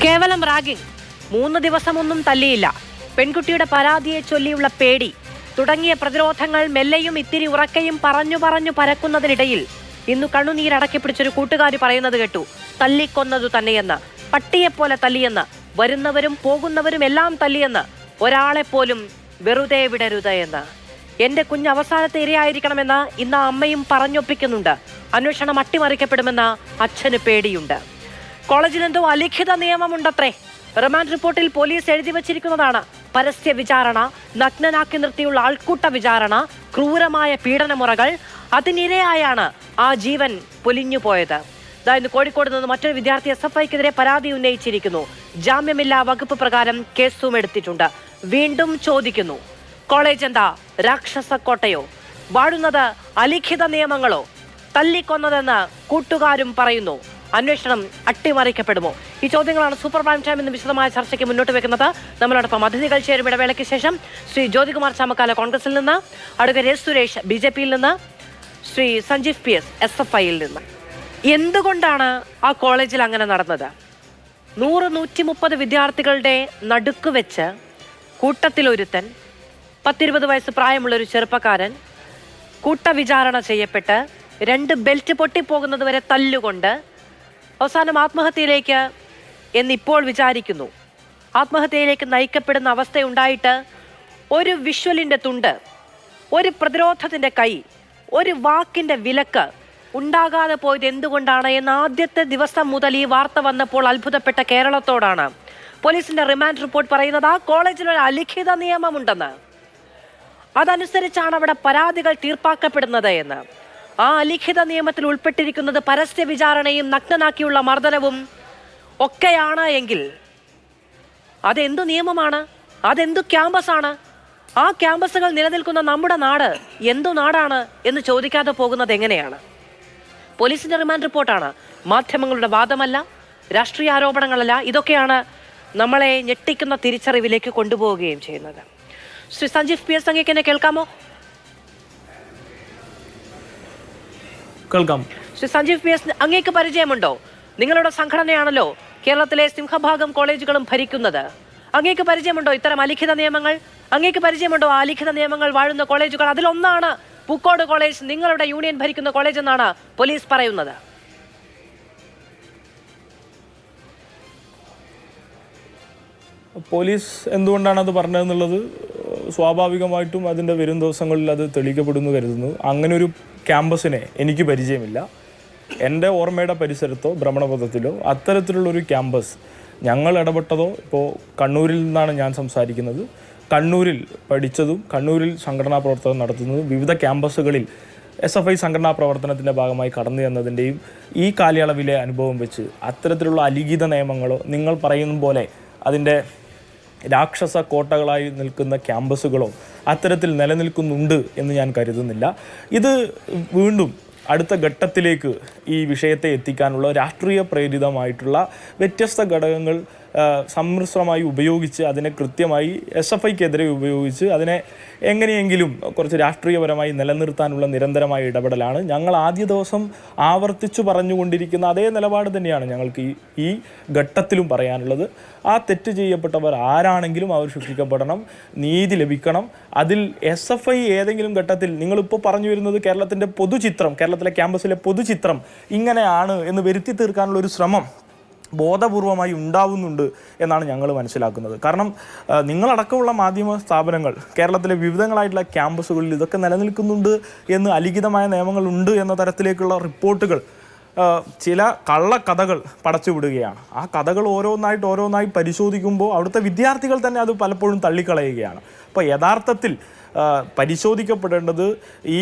കേവലം റാഗിംഗ്. 3 ദിവസമൊന്നും തല്ലിയില്ല. പെൺകുട്ടിയുടെ പരാതിയെ ചൊല്ലിയുള്ള പേടി തുടങ്ങിയ പ്രതിരോധങ്ങൾ മെല്ലെയും ഇത്തിരി ഉറക്കയും പറഞ്ഞു പരക്കുന്നതിനിടയിൽ ഇന്നു കണ്ണുനീരടക്കി പിടിച്ചൊരു കൂട്ടുകാരി പറയുന്നത് കേട്ടു. തല്ലിക്കൊന്നതു തന്നെയെന്ന്, പട്ടിയെപ്പോലെ തല്ലിയെന്ന്, വരുന്നവരും പോകുന്നവരും എല്ലാം തല്ലിയെന്ന്, ഒരാളെപ്പോലും വെറുതെ വിടരുത് എന്ന്. എന്റെ കുഞ്ഞ് അവസാനത്തെ ഇരയായിരിക്കണമെന്ന് ഇന്ന് അമ്മയും പറഞ്ഞൊപ്പിക്കുന്നുണ്ട്. അന്വേഷണം അട്ടിമറിക്കപ്പെടുമെന്ന് അച്ഛന് പേടിയുണ്ട്. കോളേജിൽ എന്തോ അലിഖിത നിയമമുണ്ടത്രേ. റിമാൻഡ് റിപ്പോർട്ടിൽ പോലീസ് എഴുതി വച്ചിരിക്കുന്നതാണ്. പരസ്യ വിചാരണ, നഗ്നനാക്കി നിർത്തിയുള്ള ആൾക്കൂട്ട വിചാരണ, ക്രൂരമായ പീഡനമുറകൾ. അതിനിരയായാണ് ആ ജീവൻ പൊലിഞ്ഞുപോയത്. ഇന്ന് കോഴിക്കോട് നിന്ന് മറ്റൊരു വിദ്യാർത്ഥി SFIക്കെതിരെ പരാതി ഉന്നയിച്ചിരിക്കുന്നു. ജാമ്യമില്ലാ വകുപ്പ് പ്രകാരം കേസും എടുത്തിട്ടുണ്ട്. വീണ്ടും ചോദിക്കുന്നു, കോളേജ് എന്താ രാക്ഷസക്കോട്ടയോ? വാഴുന്നത് അലിഖിത നിയമങ്ങളോ? തല്ലിക്കൊന്നതെന്ന് കൂട്ടുകാരും പറയുന്നു. അന്വേഷണം അട്ടിമറിക്കപ്പെടുമോ? ഈ ചോദ്യങ്ങളാണ് സൂപ്പർ പ്രൈം ടൈം ഇന്ന് വിശദമായ ചർച്ചയ്ക്ക് മുന്നോട്ട് വെക്കുന്നത്. നമ്മളോടൊപ്പം അതിഥികൾ ചേരും. ഇടവേളയ്ക്ക് ശേഷം ശ്രീ ജ്യോതികുമാർ ചാമക്കാല കോൺഗ്രസിൽ നിന്ന്, അഡ്വക്കേറ്റ് എസ് സുരേഷ് BJPയിൽ നിന്ന്, ശ്രീ സഞ്ജീവ് PS SFIയിൽ നിന്ന്. എന്തുകൊണ്ടാണ് ആ കോളേജിൽ അങ്ങനെ നടന്നത്? 100-130 വിദ്യാർത്ഥികളുടെ നടുക്ക് വെച്ച് കൂട്ടത്തിലൊരുത്തൻ, 10-20 വയസ്സ് പ്രായമുള്ളൊരു ചെറുപ്പക്കാരൻ കൂട്ടവിചാരണ ചെയ്യപ്പെട്ട് 2 ബെൽറ്റ് പൊട്ടിപ്പോകുന്നത് വരെ തല്ലുകൊണ്ട് അവസാനം ആത്മഹത്യയിലേക്ക് എന്നിപ്പോൾ വിചാരിക്കുന്നു. ആത്മഹത്യയിലേക്ക് നയിക്കപ്പെടുന്ന അവസ്ഥയുണ്ടായിട്ട് ഒരു വിഷ്വലിൻ്റെ തുണ്ട്, ഒരു പ്രതിരോധത്തിൻ്റെ കൈ, ഒരു വാക്കിൻ്റെ വിലക്ക് ഉണ്ടാകാതെ പോയത് എന്തുകൊണ്ടാണ് എന്ന് ആദ്യത്തെ ദിവസം മുതൽ ഈ വാർത്ത വന്നപ്പോൾ അത്ഭുതപ്പെട്ട കേരളത്തോടാണ്. പോലീസിന്റെ റിമാൻഡ് റിപ്പോർട്ട് പറയുന്നത് ആ കോളേജിലൊരു അലിഖിത നിയമമുണ്ടെന്ന്, അതനുസരിച്ചാണ് അവിടെ പരാതികൾ തീർപ്പാക്കപ്പെടുന്നത് എന്ന്. ആ അലിഖിത നിയമത്തിൽ ഉൾപ്പെട്ടിരിക്കുന്നത് പരസ്യ വിചാരണയും നഗ്നനാക്കിയുള്ള മർദ്ദനവും ഒക്കെയാണ് എങ്കിൽ അതെന്തു നിയമമാണ്? അതെന്തു ക്യാമ്പസാണ്? ആ ക്യാമ്പസുകൾ നിലനിൽക്കുന്ന നമ്മുടെ നാട് എന്തു നാടാണ് എന്ന് ചോദിക്കാതെ പോകുന്നത് എങ്ങനെയാണ്? പോലീസിന്റെ റിമാൻഡ് റിപ്പോർട്ടാണ്, മാധ്യമങ്ങളുടെ വാദമല്ല, രാഷ്ട്രീയ ആരോപണങ്ങളല്ല. ഇതൊക്കെയാണ് നമ്മളെ ഞെട്ടിക്കുന്ന തിരിച്ചറിവിലേക്ക് കൊണ്ടുപോവുകയും ചെയ്യുന്നത്. ശ്രീ സഞ്ജീവ് PS അങ്ങേക്ക് എന്നെ കേൾക്കാമോ? കേൾക്കാം. ശ്രീ സഞ്ജീവ് PS അങ്ങേക്ക് പരിചയമുണ്ടോ? നിങ്ങളുടെ സംഘടനയാണല്ലോ കേരളത്തിലെ സിംഹഭാഗം കോളേജുകളും ഭരിക്കുന്നത്. അങ്ങേക്ക് പരിചയമുണ്ടോ ഇത്തരം അലിഖിത നിയമങ്ങൾ? അങ്ങേക്ക് പരിചയമുണ്ടോ ആ അലിഖിത നിയമങ്ങൾ വാഴുന്ന കോളേജുകൾ? അതിലൊന്നാണ് പൂക്കോട് കോളേജ്, നിങ്ങളുടെ യൂണിയൻ ഭരിക്കുന്ന കോളേജ് എന്നാണ് പോലീസ് പറയുന്നത്. പോലീസ് എന്തുകൊണ്ടാണ് അത് പറഞ്ഞതെന്നുള്ളത് സ്വാഭാവികമായിട്ടും അതിൻ്റെ വരും ദിവസങ്ങളിൽ അത് തെളിയിക്കപ്പെടുന്നു കരുതുന്നു. അങ്ങനെ ഒരു ക്യാമ്പസിനെ എനിക്ക് പരിചയമില്ല. എൻ്റെ ഓർമ്മയുടെ പരിസരത്തോ ഭ്രമണപഥത്തിലോ അത്തരത്തിലുള്ളൊരു ക്യാമ്പസ് ഞങ്ങൾ ഇടപെട്ടതോ, ഇപ്പോൾ കണ്ണൂരിൽ നിന്നാണ് ഞാൻ സംസാരിക്കുന്നത്, കണ്ണൂരിൽ പഠിച്ചതും കണ്ണൂരിൽ സംഘടനാ പ്രവർത്തനം നടത്തുന്നതും വിവിധ ക്യാമ്പസുകളിൽ SFI സംഘടനാ പ്രവർത്തനത്തിൻ്റെ ഭാഗമായി കടന്നു ചെന്നതിൻ്റെയും ഈ കാലയളവിലെ അനുഭവം വെച്ച് അത്തരത്തിലുള്ള അലിഖിത നിയമങ്ങളോ നിങ്ങൾ പറയുന്ന പോലെ അതിൻ്റെ രാക്ഷസ കോട്ടകളായി നിൽക്കുന്ന ക്യാമ്പസുകളോ അത്തരത്തിൽ നിലനിൽക്കുന്നുണ്ട് എന്ന് ഞാൻ കരുതുന്നില്ല. ഇത് വീണ്ടും അടുത്ത ഘട്ടത്തിലേക്ക് ഈ വിഷയത്തെ എത്തിക്കാനുള്ള രാഷ്ട്രീയ പ്രേരിതമായിട്ടുള്ള വ്യത്യസ്ത ഘടകങ്ങൾ സമ്മിശ്രമായി ഉപയോഗിച്ച് അതിനെ കൃത്യമായി SFIക്കെതിരെ ഉപയോഗിച്ച് അതിനെ എങ്ങനെയെങ്കിലും കുറച്ച് രാഷ്ട്രീയപരമായി നിലനിർത്താനുള്ള നിരന്തരമായ ഇടപെടലാണ്. ഞങ്ങൾ ആദ്യ ദിവസം ആവർത്തിച്ചു പറഞ്ഞുകൊണ്ടിരിക്കുന്ന അതേ നിലപാട് തന്നെയാണ് ഞങ്ങൾക്ക് ഈ ഘട്ടത്തിലും പറയാനുള്ളത്. ആ തെറ്റ് ചെയ്യപ്പെട്ടവർ ആരാണെങ്കിലും അവർ ശിക്ഷിക്കപ്പെടണം, നീതി ലഭിക്കണം. അതിൽ SFI ഏതെങ്കിലും ഘട്ടത്തിൽ നിങ്ങളിപ്പോൾ പറഞ്ഞു വരുന്നത് കേരളത്തിൻ്റെ പൊതുചിത്രം, കേരളത്തിലെ ക്യാമ്പസിലെ പൊതുചിത്രം ഇങ്ങനെയാണ് എന്ന് വരുത്തി തീർക്കാനുള്ള ഒരു ശ്രമം ബോധപൂർവമായി ഉണ്ടാവുന്നുണ്ട് എന്നാണ് ഞങ്ങൾ മനസ്സിലാക്കുന്നത്. കാരണം നിങ്ങളടക്കമുള്ള മാധ്യമ സ്ഥാപനങ്ങൾ കേരളത്തിലെ വിവിധങ്ങളായിട്ടുള്ള ക്യാമ്പസുകളിൽ ഇതൊക്കെ നിലനിൽക്കുന്നുണ്ട് എന്ന്, അലിഖിതമായ നിയമങ്ങളുണ്ട് എന്ന തരത്തിലേക്കുള്ള റിപ്പോർട്ടുകൾ, ചില കള്ളക്കഥകൾ പടച്ചുവിടുകയാണ്. ആ കഥകൾ ഓരോന്നായി പരിശോധിക്കുമ്പോൾ അവിടുത്തെ വിദ്യാർത്ഥികൾ തന്നെ അത് പലപ്പോഴും തള്ളിക്കളയുകയാണ്. അപ്പോൾ യഥാർത്ഥത്തിൽ പരിശോധിക്കപ്പെടേണ്ടത് ഈ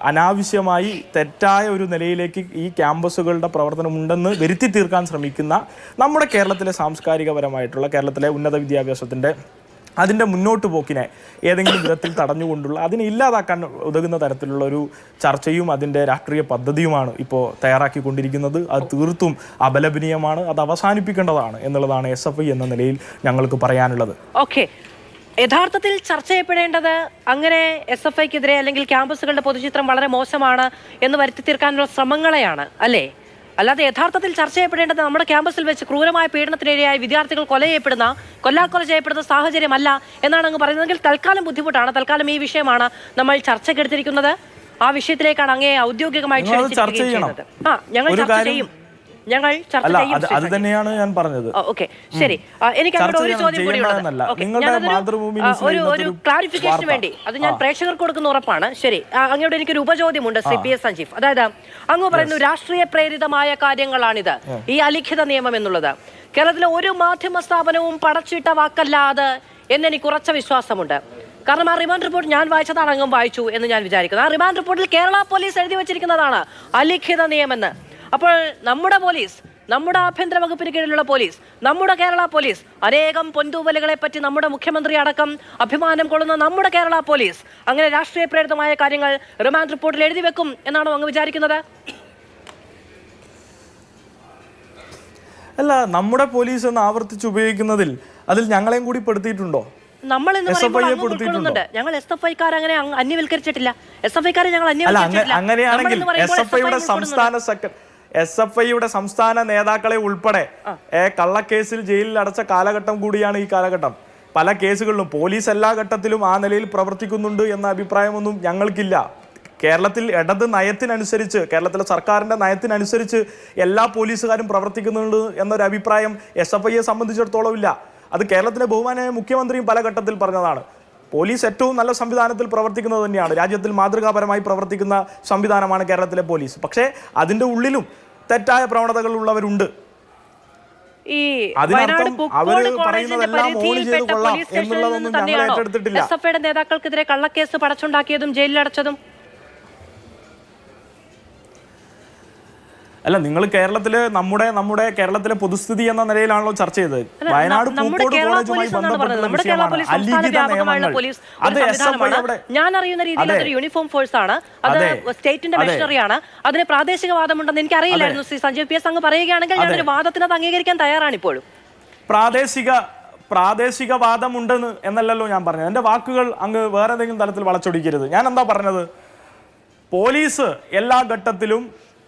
അനാവശ്യമായി തെറ്റായ ഒരു നിലയിലേക്ക് ഈ ക്യാമ്പസുകളുടെ പ്രവർത്തനമുണ്ടെന്ന് വരുത്തി തീർക്കാൻ ശ്രമിക്കുന്ന നമ്മുടെ കേരളത്തിലെ സാംസ്കാരികപരമായിട്ടുള്ള കേരളത്തിലെ ഉന്നത വിദ്യാഭ്യാസത്തിൻ്റെ അതിൻ്റെ മുന്നോട്ട് പോക്കിനെ ഏതെങ്കിലും വിധത്തിൽ തടഞ്ഞുകൊണ്ടുള്ള അതിനെ ഇല്ലാതാക്കാൻ ഉതകുന്ന തരത്തിലുള്ള ഒരു ചർച്ചയും അതിൻ്റെ രാഷ്ട്രീയ പദ്ധതിയുമാണ് ഇപ്പോൾ തയ്യാറാക്കിക്കൊണ്ടിരിക്കുന്നത്. അത് തീർത്തും അപലപനീയമാണ്. അത് അവസാനിപ്പിക്കേണ്ടതാണ് എന്നുള്ളതാണ് SFI എന്ന നിലയിൽ ഞങ്ങൾക്ക് പറയാനുള്ളത്. ഓക്കെ, യഥാർത്ഥത്തിൽ ചർച്ച ചെയ്യപ്പെടേണ്ടത് അങ്ങനെ SFIക്കെതിരെ അല്ലെങ്കിൽ ക്യാമ്പസുകളുടെ പൊതുചിത്രം വളരെ മോശമാണ് എന്ന് വരുത്തി തീർക്കാനുള്ള ശ്രമങ്ങളെയാണ്, അല്ലേ? അല്ലാതെ യഥാർത്ഥത്തിൽ ചർച്ച ചെയ്യപ്പെടേണ്ടത് നമ്മുടെ ക്യാമ്പസിൽ വെച്ച് ക്രൂരമായ പീഡനത്തിനിരയായി വിദ്യാർത്ഥികൾ കൊല്ലാക്കൊല ചെയ്യപ്പെടുന്ന സാഹചര്യമല്ല എന്നാണ് അങ്ങ് പറയുന്നതെങ്കിൽ തൽക്കാലം ബുദ്ധിമുട്ടാണ്. തൽക്കാലം ഈ വിഷയമാണ് നമ്മൾ ചർച്ചയ്ക്കെടുത്തിരിക്കുന്നത്. ആ വിഷയത്തിലേക്കാണ് അങ്ങേ ഔദ്യോഗികമായി ക്ഷണിച്ചിരിക്കുന്നത്. ഞങ്ങൾ ചർച്ച ചെയ്യും. അത് തന്നെയാണ് ഞാൻ പറഞ്ഞത്. ഓക്കെ, ശരി. എനിക്ക് അങ്ങോട്ട് ഒരു ചോദ്യം കൂടി ഒരു ക്ലാരിഫിക്കേഷന് വേണ്ടി അത് ഞാൻ പ്രേക്ഷകർക്ക് കൊടുക്കുന്ന ഉറപ്പാണ്. ശരി, അങ്ങോട്ട് എനിക്കൊരു ഉപചോദ്യമുണ്ട് ശ്രീ പി എസ് സഞ്ജീവ്. അതായത് അങ്ങ് പറയുന്നു രാഷ്ട്രീയ പ്രേരിതമായ കാര്യങ്ങളാണിത് ഈ അലിഖിത നിയമം എന്നുള്ളത്. കേരളത്തിലെ ഒരു മാധ്യമ സ്ഥാപനവും പടച്ചിട്ട വാക്കല്ലാതെ എന്നെനിക്ക് ഉറച്ച വിശ്വാസമുണ്ട്. കാരണം ആ റിമാൻഡ് റിപ്പോർട്ട് ഞാൻ വായിച്ചതാണ്, അങ്ങും വായിച്ചു എന്ന് ഞാൻ വിചാരിക്കുന്നു. ആ റിമാൻഡ് റിപ്പോർട്ടിൽ കേരള പോലീസ് എഴുതി വെച്ചിരിക്കുന്നതാണ് അലിഖിത നിയമമെന്ന്. അപ്പോൾ നമ്മുടെ പോലീസ്, നമ്മുടെ ആഭ്യന്തര വകുപ്പിന് കീഴിലുള്ള പോലീസ്, നമ്മുടെ കേരള പോലീസ്, അനേകം പൊന്തൂവലുകളെ പറ്റി നമ്മുടെ മുഖ്യമന്ത്രി അടക്കം അഭിമാനം കൊള്ളുന്ന നമ്മുടെ കേരള പോലീസ് അങ്ങനെ രാഷ്ട്രീയ പ്രേരിതമായ കാര്യങ്ങൾ റിമാൻഡ് റിപ്പോർട്ടിൽ എഴുതി വെക്കും എന്നാണോ അങ്ങ് വിചാരിക്കുന്നത്? അല്ല, നമ്മുടെ പോലീസ് എന്ന് ആവർത്തിച്ച് ഉപയോഗിക്കുന്നതിൽ അതിൽ ഞങ്ങളെയും കൂടി പെടുത്തിയിട്ടുണ്ടോ? നമ്മൾ ഞങ്ങൾ എസ് എഫ് ഐക്കാർ അങ്ങനെ അന്യവൽക്കരിച്ചിട്ടില്ല. എസ് എഫ് ഐക്കാരെ ഞങ്ങൾ അങ്ങനെയാണെങ്കിൽ എസ് എഫ് ഐയുടെ സംസ്ഥാന നേതാക്കളെ ഉൾപ്പെടെ കള്ളക്കേസിൽ ജയിലിൽ അടച്ച കാലഘട്ടം കൂടിയാണ് ഈ കാലഘട്ടം. പല കേസുകളിലും പോലീസ് എല്ലാ ഘട്ടത്തിലും ആ നിലയിൽ പ്രവർത്തിക്കുന്നുണ്ട് എന്ന അഭിപ്രായമൊന്നും ഞങ്ങൾക്കില്ല. കേരളത്തിൽ ഇടത് നയത്തിനനുസരിച്ച്, കേരളത്തിലെ സർക്കാരിൻ്റെ നയത്തിനനുസരിച്ച് എല്ലാ പോലീസുകാരും പ്രവർത്തിക്കുന്നുണ്ട് എന്നൊരു അഭിപ്രായം എസ് എഫ് ഐയെ സംബന്ധിച്ചിടത്തോളം ഇല്ല. അത് കേരളത്തിലെ ബഹുമാനായ മുഖ്യമന്ത്രിയും പല ഘട്ടത്തിൽ പറഞ്ഞതാണ്. പോലീസ് ഏറ്റവും നല്ല സംവിധാനത്തിൽ പ്രവർത്തിക്കുന്നത് തന്നെയാണ്. രാജ്യത്തിൽ മാതൃകാപരമായി പ്രവർത്തിക്കുന്ന സംവിധാനമാണ് കേരളത്തിലെ പോലീസ്. പക്ഷേ അതിൻ്റെ ഉള്ളിലും തെറ്റായ പ്രവണതകൾ ഉള്ളവരുണ്ട്. അതിനർത്ഥം അവര് പറയുന്നതെല്ലാം ഓൺ ചെയ്ത് കൊള്ളാം എന്നുള്ളതൊന്നും ഞങ്ങൾ ഏറ്റെടുത്തിട്ടില്ല. എസ്എഫ്ഐയുടെ നേതാക്കൾക്കെതിരെ കള്ളക്കേസ് പടച്ചുണ്ടാക്കിയതും ജയിലിലടച്ചതും അല്ല, നിങ്ങൾ കേരളത്തിലെ നമ്മുടെ കേരളത്തിലെ പൊതുസ്ഥിതി എന്ന നിലയിലാണല്ലോ ചർച്ച ചെയ്തത്. വയനാട് പൂക്കോട് കോളേജുമായി ബന്ധപ്പെട്ടുള്ള വിഷയമാണ് അലിഖിത നിയമങ്ങൾ. അത് ഞാൻ അറിയുന്ന രീതിയിൽ അതൊരു യൂണിഫോം ഫോഴ്സ് ആണ്, അത് സ്റ്റേറ്റിന്റെ മെഷീനറിയാണ്. അതിന് പ്രാദേശികവാദമുണ്ടെന്ന് എനിക്ക് അറിയില്ലായിരുന്നു. ശ്രീ സഞ്ജീവ് പി എസ് അങ്ങ് പറയുകയാണെങ്കിൽ ഞാനൊരു വാദത്തിന് അത് അംഗീകരിക്കാൻ തയ്യാറാണ്. ഇപ്പോഴും പ്രാദേശികവാദമുണ്ടെന്ന് എന്നല്ലല്ലോ ഞാൻ പറഞ്ഞത്. എന്റെ വാക്കുകൾ അങ്ങ് വേറെ എന്തെങ്കിലും തലത്തിൽ വളച്ചൊടിക്കരുത്. ഞാൻ എന്താ പറഞ്ഞത്? പോലീസ് എല്ലാ ഘട്ടത്തിലും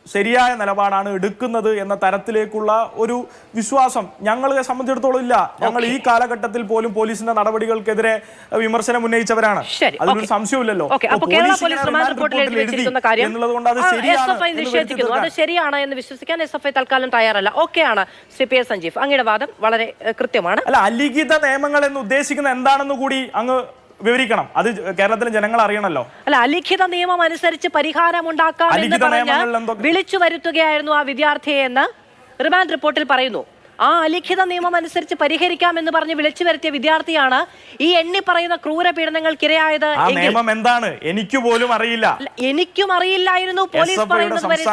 ശരിയായ നിലപാടാണ് എടുക്കുന്നത് എന്ന തരത്തിലേക്കുള്ള ഒരു വിശ്വാസം ഞങ്ങളെ സംബന്ധിച്ചിടത്തോളം ഇല്ല. ഞങ്ങൾ ഈ കാലഘട്ടത്തിൽ പോലും പോലീസിന്റെ നടപടികൾക്കെതിരെ വിമർശനം ഉന്നയിച്ചവരാണ്. അതിലൊരു സംശയമില്ലല്ലോ. അത് ശരിയാണ് എന്ന് വിശ്വസിക്കാൻ എസ് എഫ് ഐ തൽക്കാലം തയ്യാറല്ല. ഓക്കെയാണ് ശ്രീ പി എസ് സഞ്ജീവ്, അങ്ങയുടെ വാദം വളരെ കൃത്യമാണ്. അല്ല, അലിഖിത നിയമങ്ങൾ എന്ന് ഉദ്ദേശിക്കുന്നത് എന്താണെന്ന് കൂടി അങ്ങ് വിവരിക്കണം. അത് കേരളത്തിലെ ജനങ്ങൾ അറിയണമല്ലോ. അല്ല, അലിഖിത നിയമം അനുസരിച്ച് പരിഹാരമുണ്ടാക്കാം എന്ന് പറഞ്ഞ് വിളിച്ചു വരുത്തുകയായിരുന്നു ആ വിദ്യാർത്ഥിയെ എന്ന് റിമാൻഡ് റിപ്പോർട്ടിൽ പറയുന്നു. ആ അലിഖിത നിയമം അനുസരിച്ച് പരിഹരിക്കാം എന്ന് പറഞ്ഞ് വിളിച്ചു വരുത്തിയ വിദ്യാർത്ഥിയാണ് ഈ എണ്ണി പറയുന്ന ക്രൂര പീഡനങ്ങൾക്കിരയായത്. നിയമം എന്താണ് എനിക്ക് പോലും അറിയില്ല. എനിക്കും അറിയില്ലായിരുന്നു. പോലീസ് പറയുന്നത് വരെ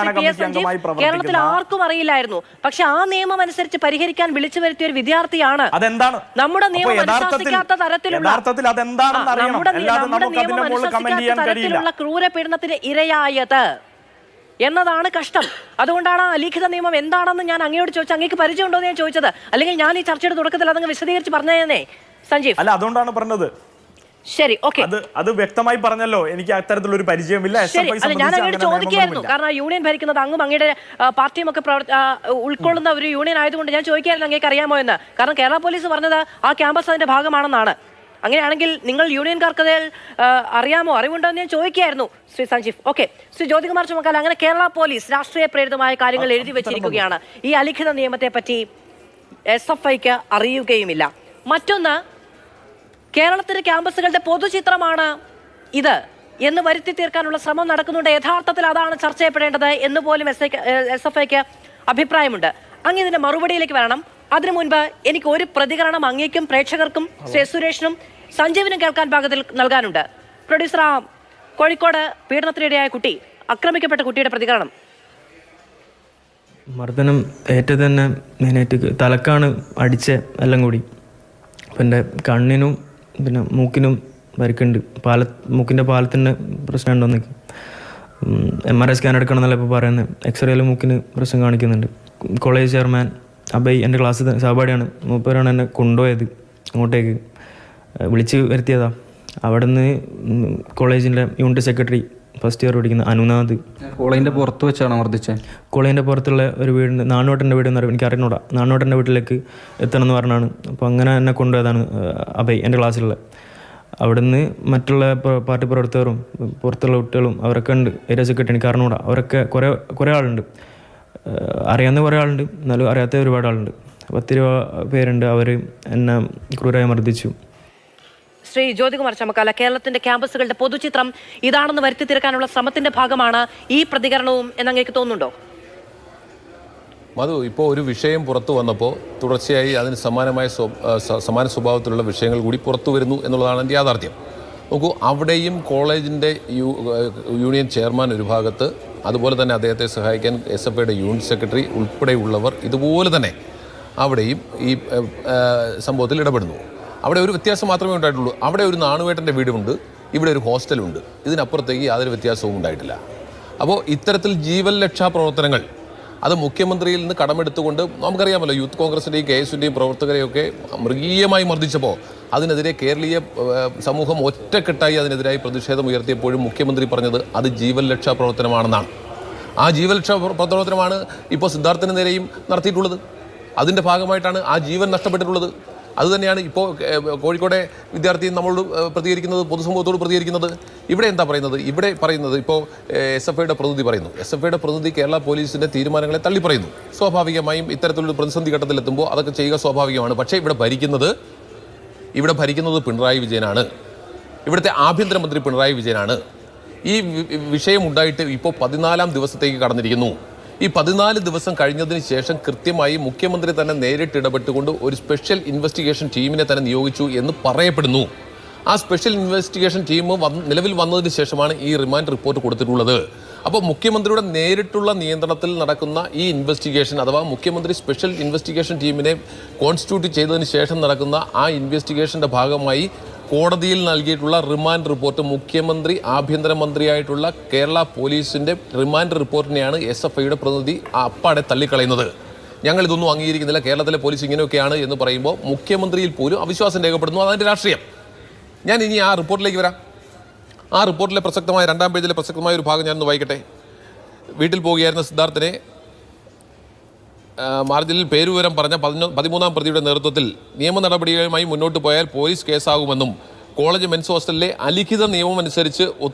കേരളത്തിൽ ആർക്കും അറിയില്ലായിരുന്നു. പക്ഷെ ആ നിയമം അനുസരിച്ച് പരിഹരിക്കാൻ വിളിച്ചു വരുത്തിയ ഒരു വിദ്യാർത്ഥിയാണ്. നമ്മുടെ നിയമം അനുശാസിക്കാത്ത തരത്തിലുള്ള ക്രൂര പീഡനത്തിന് ഇരയായത് എന്നതാണ് കഷ്ടം. അതുകൊണ്ടാണ് അലിഖിത നിയമം എന്താണെന്ന് ഞാൻ അങ്ങയോട് ചോദിച്ചത്. അങ്ങേക്ക് പരിചയമുണ്ടോ എന്ന് ഞാൻ ചോദിച്ചത്. അല്ലെങ്കിൽ ഞാൻ ഈ ചർച്ചയുടെ തുടക്കത്തിൽ അതങ്ങ് വിശദീകരിച്ച് പറഞ്ഞതന്നെ സഞ്ജീവ്. അല്ല, അതുകൊണ്ടാണ് പറഞ്ഞത്. ശരി, ഓക്കെ, അത് വ്യക്തമായി പറഞ്ഞല്ലോ. എനിക്ക് അത്തരത്തിലൊരു പരിചയമില്ല. ഞാൻ അങ്ങോട്ട് ചോദിക്കായിരുന്നു. കാരണം യൂണിയൻ ഭരിക്കുന്നത് അങ്ങും അങ്ങയുടെ പാർട്ടിയും ഒക്കെ ഉൾക്കൊള്ളുന്ന ഒരു യൂണിയൻ ആയതുകൊണ്ട് ഞാൻ ചോദിക്കായിരുന്നു അങ്ങേക്ക് അറിയാമോ എന്ന്. കാരണം കേരള പോലീസ് പറഞ്ഞത് ആ ക്യാമ്പസ് അതിന്റെ ഭാഗമാണെന്നാണ്. അങ്ങനെയാണെങ്കിൽ നിങ്ങൾ യൂണിയൻകാർക്ക് അറിയാമോ, അറിവുണ്ടോ എന്ന് ഞാൻ ചോദിക്കുകയായിരുന്നു ശ്രീ സഞ്ജീവ്. ഓക്കെ, ശ്രീ ജ്യോതികുമാർ ചുമക്കാല, അങ്ങനെ കേരള പോലീസ് രാഷ്ട്രീയ പ്രേരിതമായ കാര്യങ്ങൾ എഴുതി വെച്ചിരിക്കുകയാണ്. ഈ അലിഖിത നിയമത്തെ പറ്റി എസ് എഫ് ഐക്ക് അറിയുകയുമില്ല. മറ്റൊന്ന്, കേരളത്തിലെ ക്യാമ്പസുകളുടെ പൊതുചിത്രമാണ് ഇത് എന്ന് വരുത്തി തീർക്കാനുള്ള ശ്രമം നടക്കുന്നുണ്ട്. യഥാർത്ഥത്തിൽ അതാണ് ചർച്ച ചെയ്യപ്പെടേണ്ടത് എന്ന് പോലും എസ് എഫ് ഐക്ക് അഭിപ്രായമുണ്ട്. അങ്ങ് ഇതിന്റെ മറുപടിയിലേക്ക് വരണം. അതിനു മുൻപ് എനിക്ക് ഒരു പ്രതികരണം അങ്ങേക്കും പ്രേക്ഷകർക്കും ശ്രീ സുരേഷിനും സഞ്ജീവിനും കേൾക്കാൻ പാകത്തിൽ നൽകാനുണ്ട്. പ്രൊഡ്യൂസർ, കോഴിക്കോട് പീഡനത്തിനിടയായ കുട്ടി, ആക്രമിക്കപ്പെട്ട കുട്ടിയുടെ പ്രതികരണം. മർദ്ദനം ഏറ്റത് തന്നെ മെയിനായിട്ട് തലക്കാണ് അടിച്ച എല്ലാം കൂടി. അപ്പം എൻ്റെ കണ്ണിനും പിന്നെ മൂക്കിനും പരിക്കുണ്ട്. മൂക്കിൻ്റെ പാലത്തിൻ്റെ പ്രശ്നം ഉണ്ടോ എന്നൊക്കെ MRI സ്കാൻ എടുക്കണം എന്നല്ല ഇപ്പോൾ പറയുന്നത്. എക്സ്റേയിൽ മൂക്കിന് പ്രശ്നം കാണിക്കുന്നുണ്ട്. കോളേജ് ചെയർമാൻ അബൈ എൻ്റെ ക്ലാസ്സിൽ സഹപാഠിയാണ്, മൂപ്പരാണ് എന്നെ കൊണ്ടുപോയത് അങ്ങോട്ടേക്ക്. വിളിച്ച് വരുത്തിയതാണ്. അവിടെ നിന്ന് കോളേജിൻ്റെ യൂണിറ്റ് സെക്രട്ടറി ഫസ്റ്റ് ഇയർ പഠിക്കുന്ന അനുനാഥ്. കോളേജിൻ്റെ പുറത്ത് വെച്ചാണ് മർദ്ദിച്ചത്? കോളേജിൻ്റെ പുറത്തുള്ള ഒരു വീടിൻ്റെ നാണോട്ടൻ്റെ വീട് എന്ന് പറയുമ്പോൾ എനിക്ക് അറിഞ്ഞൂടാ. നാണോട്ടൻ്റെ വീട്ടിലേക്ക് എത്തണം എന്ന് പറഞ്ഞാണ്. അപ്പോൾ അങ്ങനെ എന്നെ കൊണ്ടുപോയതാണ് അഭയ്, എൻ്റെ ക്ലാസ്സിലുള്ള. അവിടുന്ന് മറ്റുള്ള പാർട്ടി പ്രവർത്തകരും പുറത്തുള്ള കുട്ടികളും അവരൊക്കെ ഉണ്ട്. ഏരിയ സെക്രട്ടറി എനിക്ക് അറിഞ്ഞൂടാ. അവരൊക്കെ കുറേ ആളുണ്ട്. അറിയാവുന്ന കുറേ ആളുണ്ട്, എന്നാലും അറിയാത്ത ഒരുപാട് ആളുണ്ട്. 10 പേരുണ്ട്. അവർ എന്നെ ക്രൂരമായി മർദ്ദിച്ചു. ശ്രീ ജ്യോതികുമാർ ചമക്കാല, കേരളത്തിന്റെ ക്യാമ്പസുകളുടെ പൊതുചിത്രം ഇതാണെന്ന് വരുത്തി തീർക്കാനുള്ള ശ്രമത്തിന്റെ ഭാഗമാണ് ഈ പ്രതികരണവും എന്നങ്ങേക്ക് തോന്നുന്നുണ്ടോ? മധു, ഇപ്പോൾ ഒരു വിഷയം പുറത്തു വന്നപ്പോൾ തുടർച്ചയായി അതിന് സമാന സ്വഭാവത്തിലുള്ള വിഷയങ്ങൾ കൂടി പുറത്തു വരുന്നു എന്നുള്ളതാണ് എൻ്റെ യാഥാർത്ഥ്യം. നോക്കൂ, അവിടെയും കോളേജിൻ്റെ യൂണിയൻ ചെയർമാൻ ഒരു ഭാഗത്ത്, അതുപോലെ തന്നെ അദ്ദേഹത്തെ സഹായിക്കാൻ SFIയുടെ യൂണിറ്റ് സെക്രട്ടറി ഉൾപ്പെടെയുള്ളവർ ഇതുപോലെ തന്നെ അവിടെയും ഈ സംഭവത്തിൽ ഇടപെടുന്നു. അവിടെ ഒരു വ്യത്യാസം മാത്രമേ ഉണ്ടായിട്ടുള്ളൂ. അവിടെ ഒരു നാണുവേട്ടൻ്റെ വീടുമുണ്ട്, ഇവിടെ ഒരു ഹോസ്റ്റലുണ്ട്. ഇതിനപ്പുറത്തേക്ക് യാതൊരു വ്യത്യാസവും ഉണ്ടായിട്ടില്ല. അപ്പോൾ ഇത്തരത്തിൽ ജീവൻ രക്ഷാ പ്രവർത്തനങ്ങൾ അത് മുഖ്യമന്ത്രിയിൽ നിന്ന് കടമെടുത്തുകൊണ്ട്, നമുക്കറിയാമല്ലോ യൂത്ത് കോൺഗ്രസിൻ്റെയും KS-യുടെയും പ്രവർത്തകരെയൊക്കെ മൃഗീയമായി മർദ്ദിച്ചപ്പോൾ അതിനെതിരെ കേരളീയ സമൂഹം ഒറ്റക്കെട്ടായി അതിനെതിരായി പ്രതിഷേധം ഉയർത്തിയപ്പോഴും മുഖ്യമന്ത്രി പറഞ്ഞത് അത് ജീവൻ രക്ഷാ പ്രവർത്തനമാണെന്നാണ്. ആ ജീവൻ രക്ഷാ പ്രവർത്തനമാണ് ഇപ്പോൾ സിദ്ധാർത്ഥന് നേരെയും നടത്തിയിട്ടുള്ളത്. അതിൻ്റെ ഭാഗമായിട്ടാണ് ആ ജീവൻ നഷ്ടപ്പെട്ടിട്ടുള്ളത്. അതുതന്നെയാണ് ഇപ്പോൾ കോഴിക്കോടെ വിദ്യാർത്ഥി നമ്മളോട് പ്രതികരിക്കുന്നത്, പൊതുസമൂഹത്തോട് പ്രതികരിക്കുന്നത്. ഇവിടെ എന്താ പറയുന്നത്? ഇവിടെ പറയുന്നത് ഇപ്പോൾ SFIയുടെ പ്രതിനിധി പറയുന്നു. SFIയുടെ പ്രതിനിധി കേരള പോലീസിൻ്റെ തീരുമാനങ്ങളെ തള്ളിപ്പറയുന്നു. സ്വാഭാവികമായും ഇത്തരത്തിലൊരു പ്രതിസന്ധി ഘട്ടത്തിലെത്തുമ്പോൾ അതൊക്കെ ചെയ്യുക സ്വാഭാവികമാണ്. പക്ഷേ ഇവിടെ ഭരിക്കുന്നത് പിണറായി വിജയനാണ്. ഇവിടുത്തെ ആഭ്യന്തരമന്ത്രി പിണറായി വിജയനാണ്. ഈ വിഷയം ഉണ്ടായിട്ട് ഇപ്പോൾ 14-ാം ദിവസത്തേക്ക് കടന്നിരിക്കുന്നു. ഈ 14 ദിവസം കഴിഞ്ഞതിന് ശേഷം കൃത്യമായി മുഖ്യമന്ത്രി തന്നെ നേരിട്ട് ഇടപെട്ടുകൊണ്ട് ഒരു സ്പെഷ്യൽ ഇൻവെസ്റ്റിഗേഷൻ ടീമിനെ തന്നെ നിയോഗിച്ചു എന്ന് പറയപ്പെടുന്നു. ആ സ്പെഷ്യൽ ഇൻവെസ്റ്റിഗേഷൻ ടീം നിലവിൽ വന്നതിന് ശേഷമാണ് ഈ റിമാൻഡ് റിപ്പോർട്ട് കൊടുത്തിട്ടുള്ളത്. അപ്പോൾ മുഖ്യമന്ത്രിയുടെ നേരിട്ടുള്ള നിയന്ത്രണത്തിൽ നടക്കുന്ന ഈ ഇൻവെസ്റ്റിഗേഷൻ, അഥവാ മുഖ്യമന്ത്രി സ്പെഷ്യൽ ഇൻവെസ്റ്റിഗേഷൻ ടീമിനെ കോൺസ്റ്റിറ്റ്യൂട്ട് ചെയ്തതിന് ശേഷം നടക്കുന്ന ആ ഇൻവെസ്റ്റിഗേഷൻ്റെ ഭാഗമായി കോടതിയിൽ നൽകിയിട്ടുള്ള റിമാൻഡ് റിപ്പോർട്ട്, മുഖ്യമന്ത്രി ആഭ്യന്തരമന്ത്രിയായിട്ടുള്ള കേരള പോലീസിൻ്റെ റിമാൻഡ് റിപ്പോർട്ടിനെയാണ് SFIയുടെ പ്രതിനിധി അപ്പാടെ തള്ളിക്കളയുന്നത്. ഞങ്ങൾ ഇതൊന്നും അംഗീകരിക്കുന്നില്ല, കേരളത്തിലെ പോലീസ് ഇങ്ങനെയൊക്കെയാണ് എന്ന് പറയുമ്പോൾ മുഖ്യമന്ത്രിയിൽ പോലും അവിശ്വാസം രേഖപ്പെടുന്നു. അതിൻ്റെ രാഷ്ട്രീയം. ഞാൻ ഇനി ആ റിപ്പോർട്ടിലേക്ക് വരാം. ആ റിപ്പോർട്ടിലെ പ്രസക്തമായ 2-ാം പേജിലെ പ്രസക്തമായ ഒരു ഭാഗം ഞാനൊന്ന് വായിക്കട്ടെ. വീട്ടിൽ പോവുകയായിരുന്ന സിദ്ധാർത്ഥനെ മാർജിനിൽ പേരുവിവരം പറഞ്ഞ 13-ാം പ്രതിയുടെ നേതൃത്വത്തിൽ നിയമ നടപടികളുമായി മുന്നോട്ട് പോയാൽ പോലീസ് കേസാകുമെന്നും കോളേജ് മെൻസ് ഹോസ്റ്റലിലെ അലിഖിത നിയമം അനുസരിച്ച്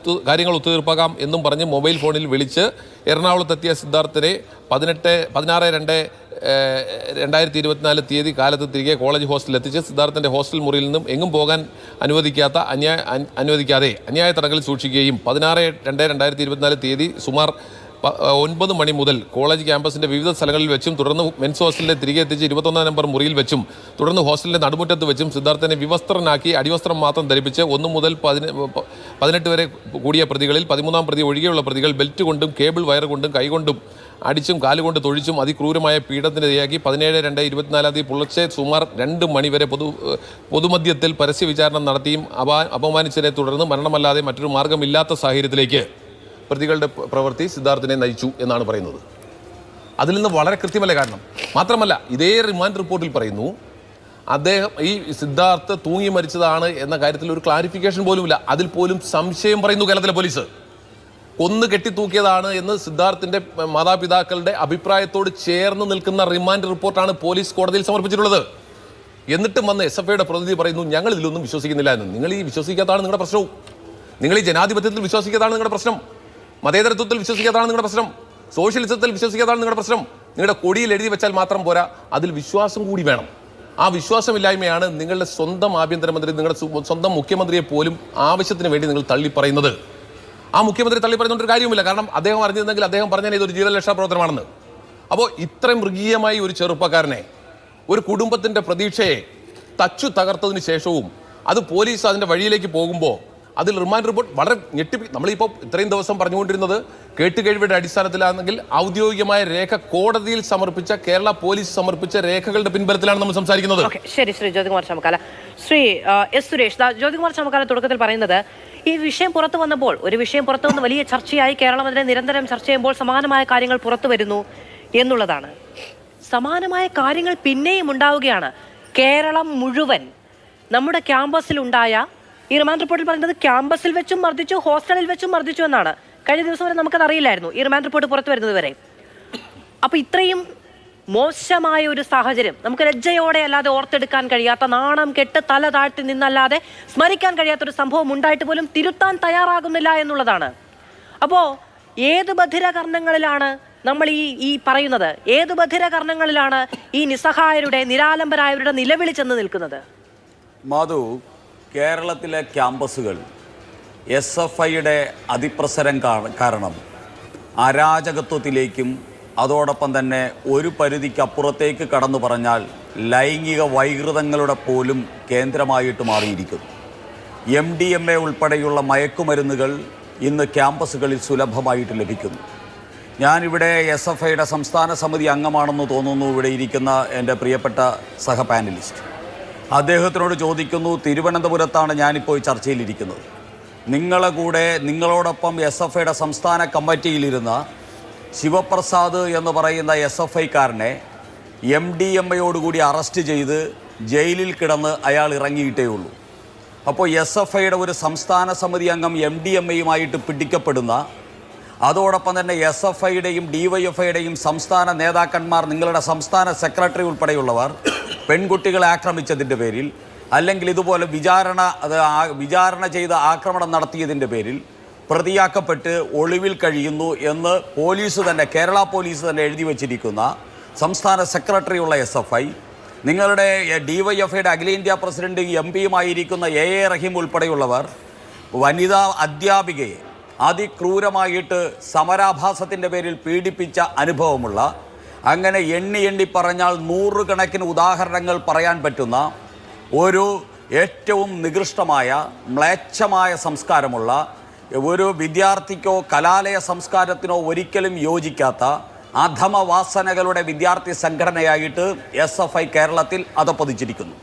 കാര്യങ്ങൾ ഒത്തുതീർപ്പാക്കാം എന്നും പറഞ്ഞ് മൊബൈൽ ഫോണിൽ വിളിച്ച് എറണാകുളത്തെത്തിയ സിദ്ധാർത്ഥനെ 16/2/2024 തീയതി കാലത്ത് തിരികെ കോളേജ് ഹോസ്റ്റലിൽ എത്തിച്ച് സിദ്ധാർത്ഥൻ്റെ ഹോസ്റ്റൽ മുറിയിൽ നിന്നും എങ്ങും പോകാൻ അനുവദിക്കാതെ അന്യായ തടങ്കലിൽ സൂക്ഷിക്കുകയും 16/2/2024 തീയതി സുമാർ 9 മണി മുതൽ കോളേജ് ക്യാമ്പസിൻ്റെ വിവിധ സ്ഥലങ്ങളിൽ വെച്ചും തുടർന്ന് മെൻസ് ഹോസ്റ്റലിലെ തിരികെ എത്തിച്ച് 21-ാം നമ്പർ മുറിയിൽ വെച്ചും തുടർന്ന് ഹോസ്റ്റലിൻ്റെ നടുമുറ്റത്ത് വെച്ചും സിദ്ധാർത്ഥനെ വിവസ്ത്രനാക്കി അടിവസ്ത്രം മാത്രം ധരിപ്പിച്ച് 1 മുതൽ 18 വരെ കൂടിയ പ്രതികളിൽ 13-ാം പ്രതി ഒഴികെയുള്ള പ്രതികൾ ബെൽറ്റ് കൊണ്ടും കേബിൾ വയർ കൊണ്ടും കൈകൊണ്ടും അടിച്ചും കാലുകൊണ്ട് തൊഴിച്ചും അതിക്രൂരമായ പീഡനത്തിനിരയാക്കി 17/2/2024 പുലർച്ചെ സുമാർ 2 മണിവരെ പൊതുമധ്യത്തിൽ പരസ്യ വിചാരണ നടത്തിയും അപമാനിച്ചതിനെ തുടർന്ന് മരണമല്ലാതെ മറ്റൊരു മാർഗമില്ലാത്ത സാഹചര്യത്തിലേക്ക് പ്രതികളുടെ പ്രവൃത്തി സിദ്ധാർത്ഥിനെ നയിച്ചു എന്നാണ് പറയുന്നത്. അതിൽ നിന്ന് വളരെ കൃത്യമല്ല. കാരണം മാത്രമല്ല, ഇതേ റിമാൻഡ് റിപ്പോർട്ടിൽ പറയുന്നു അദ്ദേഹം ഈ സിദ്ധാർത്ഥ് തൂങ്ങി മരിച്ചതാണ് എന്ന കാര്യത്തിൽ ഒരു ക്ലാരിഫിക്കേഷൻ പോലുമില്ല. അതിൽ പോലും സംശയം പറയുന്നു കേരളത്തിലെ പോലീസ്. കൊന്നു കെട്ടിത്തൂക്കിയതാണ് എന്ന് സിദ്ധാർത്ഥിൻ്റെ മാതാപിതാക്കളുടെ അഭിപ്രായത്തോട് ചേർന്ന് നിൽക്കുന്ന റിമാൻഡ് റിപ്പോർട്ടാണ് പോലീസ് കോടതിയിൽ സമർപ്പിച്ചിട്ടുള്ളത്. എന്നിട്ടും വന്ന് SFIയുടെ പ്രതിനിധി പറയുന്നു ഞങ്ങൾ ഇതിലൊന്നും വിശ്വസിക്കുന്നില്ല എന്ന്. നിങ്ങൾ ഈ വിശ്വസിക്കാത്തതാണ് നിങ്ങളുടെ പ്രശ്നവും. നിങ്ങൾ ഈ ജനാധിപത്യത്തിൽ വിശ്വസിക്കാത്തതാണ് നിങ്ങളുടെ പ്രശ്നം. മതേതരത്വത്തിൽ വിശ്വസിക്കാത്തതാണ് നിങ്ങളുടെ പ്രശ്നം. സോഷ്യലിസത്തിൽ വിശ്വസിക്കാത്തതാണ് നിങ്ങളുടെ പ്രശ്നം. നിങ്ങളുടെ കൊടിയിൽ എഴുതി വെച്ചാൽ മാത്രം പോരാ, അതിൽ വിശ്വാസം കൂടി വേണം. ആ വിശ്വാസമില്ലായ്മയാണ് നിങ്ങളുടെ സ്വന്തം ആഭ്യന്തരമന്ത്രി, നിങ്ങളുടെ സ്വന്തം മുഖ്യമന്ത്രിയെ പോലും ആവശ്യത്തിന് വേണ്ടി നിങ്ങൾ തള്ളിപ്പറയുന്നത്. ആ മുഖ്യമന്ത്രി തള്ളിപ്പറയുന്നൊരു കാര്യവുമില്ല. കാരണം അദ്ദേഹം അറിഞ്ഞിരുന്നെങ്കിൽ അദ്ദേഹം പറഞ്ഞാൽ ഇതൊരു ജീവൻ രക്ഷാ പ്രവർത്തനമാണെന്ന്. അപ്പോൾ ഇത്രയും മൃഗീയമായി ഒരു ചെറുപ്പക്കാരനെ, ഒരു കുടുംബത്തിൻ്റെ പ്രതീക്ഷയെ തകർത്തതിന് ശേഷവും അത് പോലീസ് അതിൻ്റെ വഴിയിലേക്ക് പോകുമ്പോൾ അതിൽ റിമാൻഡ് റിപ്പോർട്ട് വളരെ നമ്മളിപ്പോൾ ഇത്രയും ദിവസം പറഞ്ഞുകൊണ്ടിരുന്നത് കേട്ടുകേഴ്വിയുടെ അടിസ്ഥാനത്തിലാണെങ്കിൽ ഔദ്യോഗികമായ രേഖ കോടതിയിൽ സമർപ്പിച്ച കേരള പോലീസ് സമർപ്പിച്ച രേഖകളുടെ പിൻബലത്തിലാണ് നമ്മൾ സംസാരിക്കുന്നത്. ശരി, ശ്രീ ജ്യോതികുമാർ ചമക്കാല. ശ്രീ S. സുരേഷ്, ജ്യോതികുമാർ ചമക്കാല തുടക്കത്തിൽ പറയുന്നത് ഈ വിഷയം പുറത്തു വന്നപ്പോൾ, ഒരു വിഷയം പുറത്തു വന്ന് വലിയ ചർച്ചയായി കേരളം അതിനെ നിരന്തരം ചർച്ച ചെയ്യുമ്പോൾ സമാനമായ കാര്യങ്ങൾ പുറത്തു വരുന്നു എന്നുള്ളതാണ്. സമാനമായ കാര്യങ്ങൾ പിന്നെയും ഉണ്ടാവുകയാണ്. കേരളം മുഴുവൻ നമ്മുടെ ക്യാമ്പസിലുണ്ടായ ഈ റിമാൻഡ് റിപ്പോർട്ടിൽ പറയുന്നത് ക്യാമ്പസിൽ വെച്ചും മർദ്ദിച്ചു, ഹോസ്റ്റലിൽ വെച്ചും മർദ്ദിച്ചു എന്നാണ്. കഴിഞ്ഞ ദിവസം വരെ നമുക്കത് അറിയില്ലായിരുന്നു, ഈ റിമാൻഡ് റിപ്പോർട്ട് പുറത്തു വരുന്നത് വരെ. അപ്പോൾ ഇത്രയും മോശമായ ഒരു സാഹചര്യം നമുക്ക് ലജ്ജയോടെ അല്ലാതെ ഓർത്തെടുക്കാൻ കഴിയാത്ത, നാണം കെട്ട് തല താഴ്ത്തി നിന്നല്ലാതെ സ്മരിക്കാൻ കഴിയാത്തൊരു സംഭവം ഉണ്ടായിട്ട് പോലും തിരുത്താൻ തയ്യാറാകുന്നില്ല എന്നുള്ളതാണ്. അപ്പോൾ ഏത് ബധിരകർണങ്ങളിലാണ് നമ്മൾ ഈ പറയുന്നത്? ഏത് ബധിരകർണങ്ങളിലാണ് ഈ നിസ്സഹായരുടെ, നിരാലംബരായവരുടെ നിലവിളി ചെന്ന് നിൽക്കുന്നത്? മാധു, കേരളത്തിലെ ക്യാമ്പസുകൾ SFIയുടെ അതിപ്രസരം കാരണം അരാജകത്വത്തിലേക്കും അതോടൊപ്പം തന്നെ ഒരു പരിധിക്കപ്പുറത്തേക്ക് കടന്നു പറഞ്ഞാൽ ലൈംഗിക വൈകൃതങ്ങളുടെ പോലും കേന്ദ്രമായിട്ട് മാറിയിരിക്കുന്നു. MDMA ഉൾപ്പെടെയുള്ള മയക്കുമരുന്നുകൾ ഇന്ന് ക്യാമ്പസുകളിൽ സുലഭമായിട്ട് ലഭിക്കുന്നു. ഞാനിവിടെ SFIയുടെ സംസ്ഥാന സമിതി അംഗമാണെന്ന് തോന്നുന്നു ഇവിടെ ഇരിക്കുന്ന എൻ്റെ പ്രിയപ്പെട്ട സഹ പാനലിസ്റ്റ്. അദ്ദേഹത്തിനോട് ചോദിക്കുന്നു, തിരുവനന്തപുരത്താണ് ഞാനിപ്പോൾ ചർച്ചയിലിരിക്കുന്നത്, നിങ്ങളോടൊപ്പം SFIയുടെ സംസ്ഥാന കമ്മിറ്റിയിലിരുന്ന ശിവപ്രസാദ് എന്ന് പറയുന്ന SFIക്കാരനെ MDMAയോടുകൂടി അറസ്റ്റ് ചെയ്ത് ജയിലിൽ കിടന്ന് അയാൾ ഇറങ്ങിയിട്ടേ ഉള്ളൂ. അപ്പോൾ SFIയുടെ ഒരു സംസ്ഥാന സമിതി അംഗം MDMAയുമായിട്ട് പിടിക്കപ്പെടുന്ന, അതോടൊപ്പം തന്നെ SFIയുടെയും DYFIയുടെയും സംസ്ഥാന നേതാക്കന്മാർ, നിങ്ങളുടെ സംസ്ഥാന സെക്രട്ടറി ഉൾപ്പെടെയുള്ളവർ പെൺകുട്ടികളെ ആക്രമിച്ചതിൻ്റെ പേരിൽ, അല്ലെങ്കിൽ ഇതുപോലെ വിചാരണ ചെയ്ത് ആക്രമണം നടത്തിയതിൻ്റെ പേരിൽ പ്രതിയാക്കപ്പെട്ട് ഒളിവിൽ കഴിയുന്നു എന്ന് പോലീസ് തന്നെ, കേരള പോലീസ് തന്നെ എഴുതി വച്ചിരിക്കുന്ന സംസ്ഥാന സെക്രട്ടറിയുള്ള SFI, നിങ്ങളുടെ DYFIയുടെ അഖിലേന്ത്യാ പ്രസിഡന്റ് MP-യുമായിരിക്കുന്ന AA റഹീം ഉൾപ്പെടെയുള്ളവർ വനിതാ അധ്യാപികയെ അതിക്രൂരമായിട്ട് സമരാഭാസത്തിൻ്റെ പേരിൽ പീഡിപ്പിച്ച അനുഭവമുള്ള, അങ്ങനെ എണ്ണി പറഞ്ഞാൽ നൂറുകണക്കിന് ഉദാഹരണങ്ങൾ പറയാൻ പറ്റുന്ന ഒരു ഏറ്റവും നികൃഷ്ടമായ മ്ലേച്ഛമായ സംസ്കാരമുള്ള ഒരു വിദ്യാർത്ഥിക്കോ കലാലയ സംസ്കാരത്തിനോ ഒരിക്കലും യോജിക്കാത്ത അധമവാസനകളുടെ വിദ്യാർത്ഥി സംഘടനയായിട്ട് SFI കേരളത്തിൽ അധപ്പതിച്ചിരിക്കുന്നു.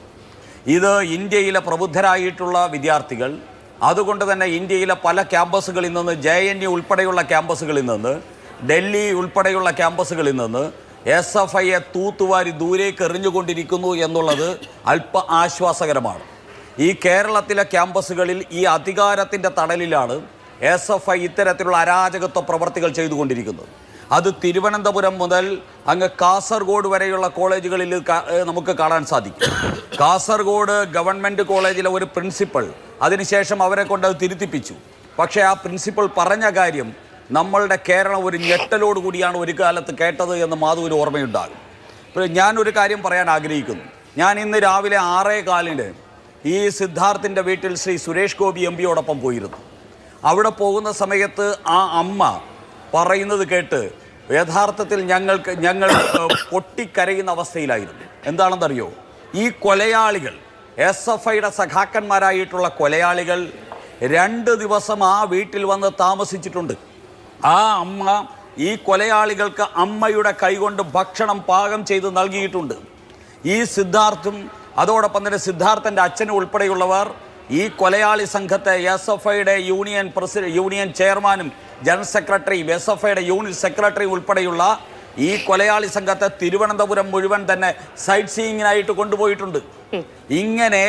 ഇത് ഇന്ത്യയിലെ പ്രബുദ്ധരായിട്ടുള്ള വിദ്യാർത്ഥികൾ, അതുകൊണ്ട് തന്നെ ഇന്ത്യയിലെ പല ക്യാമ്പസുകളിൽ നിന്ന്, JNU ഉൾപ്പെടെയുള്ള ക്യാമ്പസുകളിൽ നിന്ന്, ഡൽഹി ഉൾപ്പെടെയുള്ള ക്യാമ്പസുകളിൽ നിന്ന് SFIയെ തൂത്തുവാരി ദൂരേക്ക് എറിഞ്ഞുകൊണ്ടിരിക്കുന്നു എന്നുള്ളത് അല്പ ആശ്വാസകരമാണ്. ഈ കേരളത്തിലെ ക്യാമ്പസുകളിൽ ഈ അധികാരത്തിൻ്റെ തണലിലാണ് SFI ഇത്തരത്തിലുള്ള അരാജകത്വ പ്രവർത്തികൾ ചെയ്തുകൊണ്ടിരിക്കുന്നത്. അത് തിരുവനന്തപുരം മുതൽ അങ്ങ് കാസർഗോഡ് വരെയുള്ള കോളേജുകളിൽ നമുക്ക് കാണാൻ സാധിക്കും. കാസർഗോഡ് ഗവൺമെൻറ് കോളേജിലെ ഒരു പ്രിൻസിപ്പൽ അതിനുശേഷം അവരെ കൊണ്ട് അത് തിരുത്തിപ്പിച്ചു. പക്ഷേ ആ പ്രിൻസിപ്പൽ പറഞ്ഞ കാര്യം നമ്മളുടെ കേരളം ഒരു ഞെട്ടലോട് കൂടിയാണ് ഒരു കാലത്ത് കേട്ടത് എന്ന് മാധുവിന് ഓർമ്മയുണ്ടാകും. ഞാനൊരു കാര്യം പറയാൻ ആഗ്രഹിക്കുന്നു. ഞാൻ ഇന്ന് രാവിലെ 6:15 ഈ സിദ്ധാർത്ഥിൻ്റെ വീട്ടിൽ ശ്രീ സുരേഷ് ഗോപി MP-യോടൊപ്പം പോയിരുന്നു. അവിടെ പോകുന്ന സമയത്ത് ആ അമ്മ പറയുന്നത് കേട്ട് യഥാർത്ഥത്തിൽ ഞങ്ങൾ പൊട്ടിക്കരയുന്ന അവസ്ഥയിലായിരുന്നു. എന്താണെന്നറിയോ? ഈ കൊലയാളികൾ, SFIയുടെ സഖാക്കന്മാരായിട്ടുള്ള കൊലയാളികൾ 2 ദിവസം ആ വീട്ടിൽ വന്ന് താമസിച്ചിട്ടുണ്ട്. ആ അമ്മ ഈ കൊലയാളികൾക്ക് അമ്മയുടെ കൈകൊണ്ട് ഭക്ഷണം പാകം ചെയ്ത് നൽകിയിട്ടുണ്ട്. ഈ സിദ്ധാർത്ഥും അതോടൊപ്പം തന്നെ സിദ്ധാർത്ഥൻ്റെ അച്ഛനും ഉൾപ്പെടെയുള്ളവർ ഈ കൊലയാളി സംഘത്തെ SFIയുടെ യൂണിയൻ ചെയർമാനും ജനറൽ സെക്രട്ടറിയും SFIയുടെ യൂണിറ്റ് സെക്രട്ടറിയും ഉൾപ്പെടെയുള്ള ഈ കൊലയാളി സംഘത്തെ തിരുവനന്തപുരം മുഴുവൻ തന്നെ സൈറ്റ് സീയിങ്ങിനായിട്ട് കൊണ്ടുപോയിട്ടുണ്ട്. ഇങ്ങനെ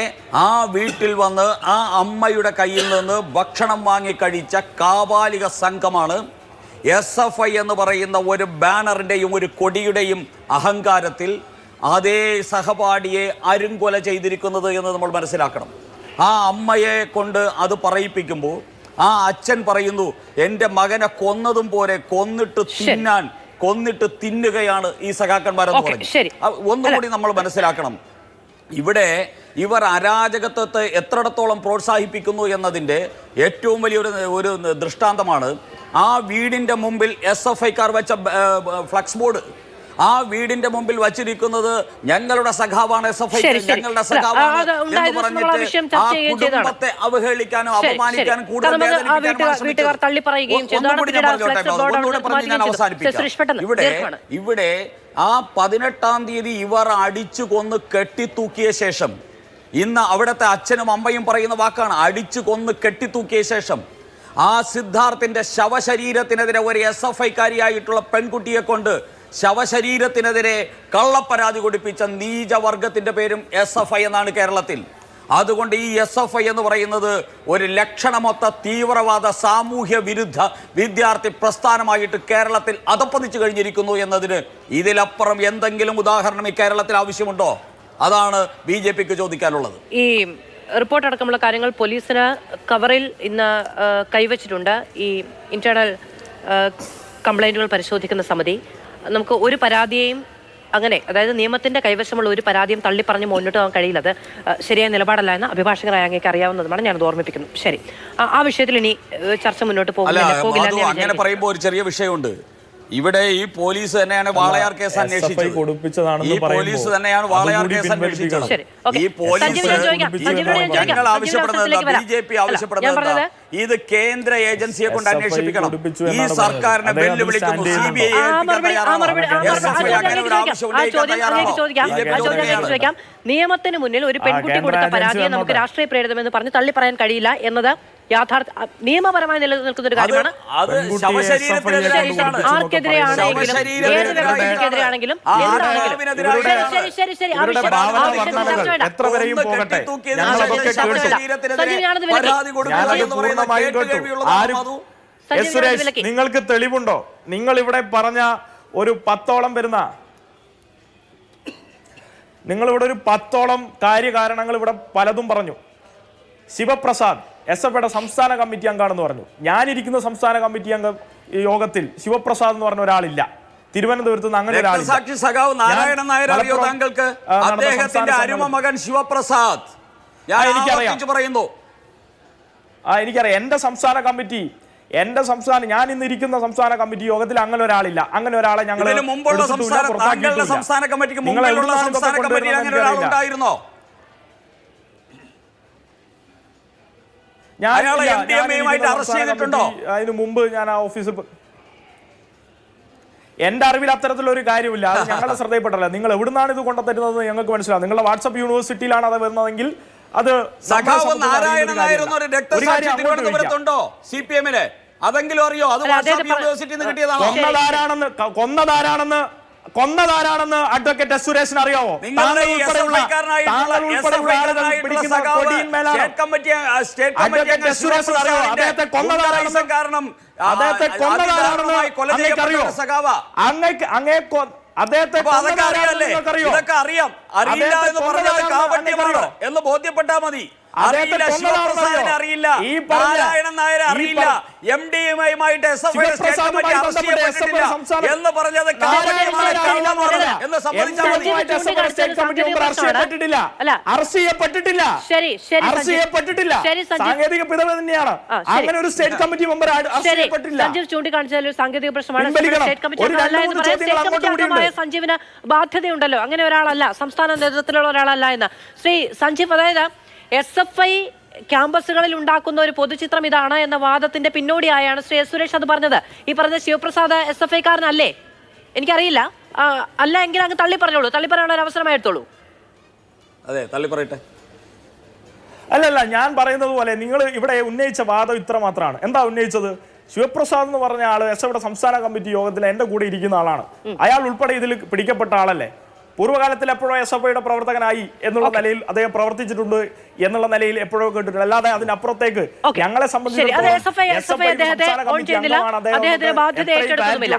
ആ വീട്ടിൽ വന്ന് ആ അമ്മയുടെ കയ്യിൽ നിന്ന് ഭക്ഷണം വാങ്ങിക്കഴിച്ച കാപാലിക സംഘമാണ് SFI എന്ന് പറയുന്ന ഒരു ബാനറിൻ്റെയും ഒരു കൊടിയുടെയും അഹങ്കാരത്തിൽ അതേ സഹപാഠിയെ അരുംകൊല ചെയ്തിരിക്കുന്നത് എന്ന് നമ്മൾ മനസ്സിലാക്കണം. ആ അമ്മയെ കൊണ്ട് അത് പറയിപ്പിക്കുമ്പോൾ ആ അച്ഛൻ പറയുന്നു, എൻ്റെ മകനെ കൊന്നതും പോരെ, കൊന്നിട്ട് തിന്നുകയാണ് ഈ സഖാക്കന്മാരെന്ന് പറഞ്ഞു. ഒന്നുകൂടി നമ്മൾ മനസ്സിലാക്കണം, ഇവിടെ ഇവർ അരാജകത്വത്തെ എത്രത്തോളം പ്രോത്സാഹിപ്പിക്കുന്നു എന്നതിൻ്റെ ഏറ്റവും വലിയൊരു ദൃഷ്ടാന്തമാണ് ആ വീടിൻ്റെ മുമ്പിൽ SFIക്കാർ വെച്ച ഫ്ലക്സ് ബോർഡ്. ആ വീടിന്റെ മുമ്പിൽ വച്ചിരിക്കുന്നത് ഞങ്ങളുടെ സഖാവാണ് SFI, ഞങ്ങളുടെ സഖാവാണ് എന്ന് പറഞ്ഞിട്ട് ആ കുടുംബത്തെ അവഹേളിക്കാനും അപമാനിക്കാനും കൂടുതൽ ഞാൻ അവസാനിപ്പിക്കാം. ഇവിടെ ആ 18-ാം തീയതി ഇവർ അടിച്ചു കൊന്ന് കെട്ടിത്തൂക്കിയ ശേഷം, ഇന്ന് അവിടുത്തെ അച്ഛനും അമ്മയും പറയുന്ന വാക്കാണ് അടിച്ചു കൊന്ന് കെട്ടിത്തൂക്കിയ ശേഷം, ആ സിദ്ധാർത്ഥിന്റെ ശവശരീരത്തിനെതിരെ ഒരു SFIക്കാരിയായിട്ടുള്ള പെൺകുട്ടിയെ കൊണ്ട് ശവശരീരത്തിനെതിരെ കള്ളപ്പരാതി കൊടുപ്പിച്ച നീചവർഗത്തിന്റെ പേരും SFI എന്നാണ് കേരളത്തിൽ. അതുകൊണ്ട് ഈ SFI എന്ന് പറയുന്നത് ഒരു ലക്ഷണമൊത്ത തീവ്രവാദ സാമൂഹ്യ വിരുദ്ധ വിദ്യാർത്ഥി പ്രസ്ഥാനമായിട്ട് കേരളത്തിൽ അധപ്പതിച്ചു കഴിഞ്ഞിരിക്കുന്നു എന്നതിന് ഇതിലപ്പുറം എന്തെങ്കിലും ഉദാഹരണം ഈ കേരളത്തിൽ ആവശ്യമുണ്ടോ? അതാണ് BJPക്ക് ചോദിക്കാനുള്ളത്. ഈ റിപ്പോർട്ട് അടക്കമുള്ള കാര്യങ്ങൾ പോലീസിന് കവറിൽ ഇന്ന് കൈവച്ചിട്ടുണ്ട്. ഈ ഇന്റേണൽ കംപ്ലൈന്റുകൾ പരിശോധിക്കുന്ന സമിതി നമുക്ക് ഒരു പരാതിയെയും അങ്ങനെ, അതായത് നിയമത്തിന്റെ കൈവശമുള്ള ഒരു പരാതിയും തള്ളിപ്പറഞ്ഞ് മുന്നോട്ട് പോകാൻ കഴിയില്ല. അത് ശരിയായ നിലപാടല്ല എന്ന് അഭിഭാഷകരായ അങ്ങേക്ക് അറിയാവുന്നതുമാണ്. ഞാനത് ഓർമ്മിപ്പിക്കുന്നു. ശരി, ആ വിഷയത്തിൽ ഇനി ചർച്ച മുന്നോട്ട് പോകില്ല. അങ്ങനെ പറയുമ്പോൾ ഒരു ചെറിയ വിഷയമുണ്ട്. ഇവിടെ ഈ പോലീസ് തന്നെയാണ് വാളയാർ കേസ് അന്വേഷിച്ചത്. ഈ പോലീസ് തന്നെയാണ് വാളയാർ കേസ് അന്വേഷിച്ചത്. ഈ പോലീസ് ഞങ്ങൾ ആവശ്യപ്പെടുന്നത്, BJP ആവശ്യപ്പെടുന്നത് ഇത് കേന്ദ്ര ഏജൻസിയെ കൊണ്ട് അന്വേഷിപ്പിക്കണം. ഈ സർക്കാരിനെ വെല്ലുവിളിക്കുന്നു. CBI നിയമത്തിന് മുന്നിൽ ഒരു പെൺകുട്ടി കൊടുത്ത പരാതിയെ നമുക്ക് രാഷ്ട്രീയ പ്രേരിതമെന്ന് പറഞ്ഞ് തള്ളി പറയാൻ കഴിയില്ല എന്നത് നിയമപരമായി നിലനിൽക്കുന്ന ഒരു കാര്യമാണ്. ആർക്കെതിരെയാണെങ്കിലും ഏത് വ്യക്തിക്കെതിരെയാണെങ്കിലും നിങ്ങൾക്ക് തെളിവുണ്ടോ? നിങ്ങൾ ഇവിടെ പറഞ്ഞ ഒരു 10ഓളം വരുന്ന, നിങ്ങളിവിടെ ഒരു 10ഓളം കാര്യകാരണങ്ങൾ ഇവിടെ പലതും പറഞ്ഞു. ശിവപ്രസാദ് SFIയുടെ സംസ്ഥാന കമ്മിറ്റി അംഗമാണെന്ന് പറഞ്ഞു. ഞാനിരിക്കുന്ന സംസ്ഥാന കമ്മിറ്റി അംഗം യോഗത്തിൽ ശിവപ്രസാദ് എന്ന് പറഞ്ഞ ഒരാളില്ല. തിരുവനന്തപുരത്ത് നിന്ന് അങ്ങനെ ഒരാളില്ല. നാരായണൻ നായർ അറിയോ താങ്കൾക്ക്? അദ്ദേഹത്തിന്റെ അരുമ മകൻ ശിവപ്രസാദ്. എനിക്കറിയാം. ഞാൻ ഇന്ന് ഇരിക്കുന്ന സംസ്ഥാന കമ്മിറ്റി യോഗത്തിൽ അങ്ങനെ ഒരാളില്ല. അങ്ങനെ ഒരാളെ ഞങ്ങൾ സംസ്ഥാന കമ്മിറ്റിക്ക് ഉണ്ടായിരുന്നോ? അതിനു മുമ്പ് ഞാൻ ആ ഓഫീസിൽ, എന്റെ അറിവിൽ അത്തരത്തിലൊരു കാര്യമില്ല. അത് ഞങ്ങളുടെ ശ്രദ്ധയിൽപ്പെട്ടല്ല. നിങ്ങൾ എവിടുന്നാണ് ഇത് കൊണ്ടുതരുന്നത് ഞങ്ങൾക്ക് മനസ്സിലാവും. നിങ്ങളുടെ വാട്സപ്പ് യൂണിവേഴ്സിറ്റിയിലാണ് അത് വരുന്നതെങ്കിൽ അത് നാരായണൻ നായരുന്ന ഒരു രക്തസാക്ഷി തിരുവനന്തപുരത്തുണ്ടോ CPM-ന്? അതെങ്കിലും അറിയോ? അത് വാട്സപ്പ് യൂണിവേഴ്സിറ്റിയിൽ നിന്ന് കിട്ടിയതാണോ? കൊന്നതാരാണെന്ന് അഡ്വക്കേറ്റ് എസ് സുരേഷിന് അറിയാവോ? എന്ന് ബോധ്യപ്പെട്ടാ മതി. അറിയില്ല, നാരായണൻ നായർ അറിയില്ല, MDMA-യുമായിട്ട് എന്ന് പറഞ്ഞത് സാങ്കേതിക പിഴവ് തന്നെയാണ്. അങ്ങനെ ഒരു സ്റ്റേറ്റ് കമ്മിറ്റി മെമ്പർ ചൂണ്ടിക്കാണിച്ചാൽ സാങ്കേതിക പ്രശ്നമാണ്. സഞ്ജീവിന് ബാധ്യതയുണ്ടല്ലോ. അങ്ങനെ ഒരാളല്ല, സംസ്ഥാന നേതൃത്വത്തിലുള്ള ഒരാളല്ല എന്ന് ശ്രീ സഞ്ജീവ്, അതായത് SFI ക്യാമ്പസുകളിൽ ഉണ്ടാക്കുന്ന ഒരു പൊതുചിത്രം ഇതാണ് എന്ന വാദത്തിന്റെ പിന്നോടിയായാണ് ശ്രീ എസ് സുരേഷ് അത് പറഞ്ഞത്. ഈ പറഞ്ഞ ശിവപ്രസാദ് SFI-കാരനല്ലേ? എനിക്കറിയില്ല. അല്ല എങ്കിൽ അങ്ങ് തള്ളി പറഞ്ഞോളൂ. തള്ളി പറയാനുള്ള ഒരു അവസരമായിട്ടോളൂ. അതെ, തള്ളി പറയട്ടെ. അല്ലല്ല, ഞാൻ പറയുന്നത് പോലെ നിങ്ങൾ ഇവിടെ ഉന്നയിച്ച വാദം ഇത്ര മാത്രമാണ്. എന്താ ഉന്നയിച്ചത്? ശിവപ്രസാദ് എന്ന് പറഞ്ഞ ആള് SFIയുടെ സംസ്ഥാന കമ്മിറ്റി യോഗത്തിൽ എന്റെ കൂടെ ഇരിക്കുന്ന ആളാണ്. അയാൾ ഉൾപ്പെടെ ഇതിൽ പിടിക്കപ്പെട്ട ആളല്ലേ? പൂർവ്വകാലത്തിൽ എപ്പോഴോ SFIയുടെ പ്രവർത്തകനായി എന്നുള്ള നിലയിൽ അദ്ദേഹം പ്രവർത്തിച്ചിട്ടുണ്ട് എന്നുള്ള നിലയിൽ എപ്പോഴോ കേട്ടിട്ടുണ്ട്. അല്ലാതെ അതിനപ്പുറത്തേക്ക് ഞങ്ങളെ സംബന്ധിച്ചിടത്തോളം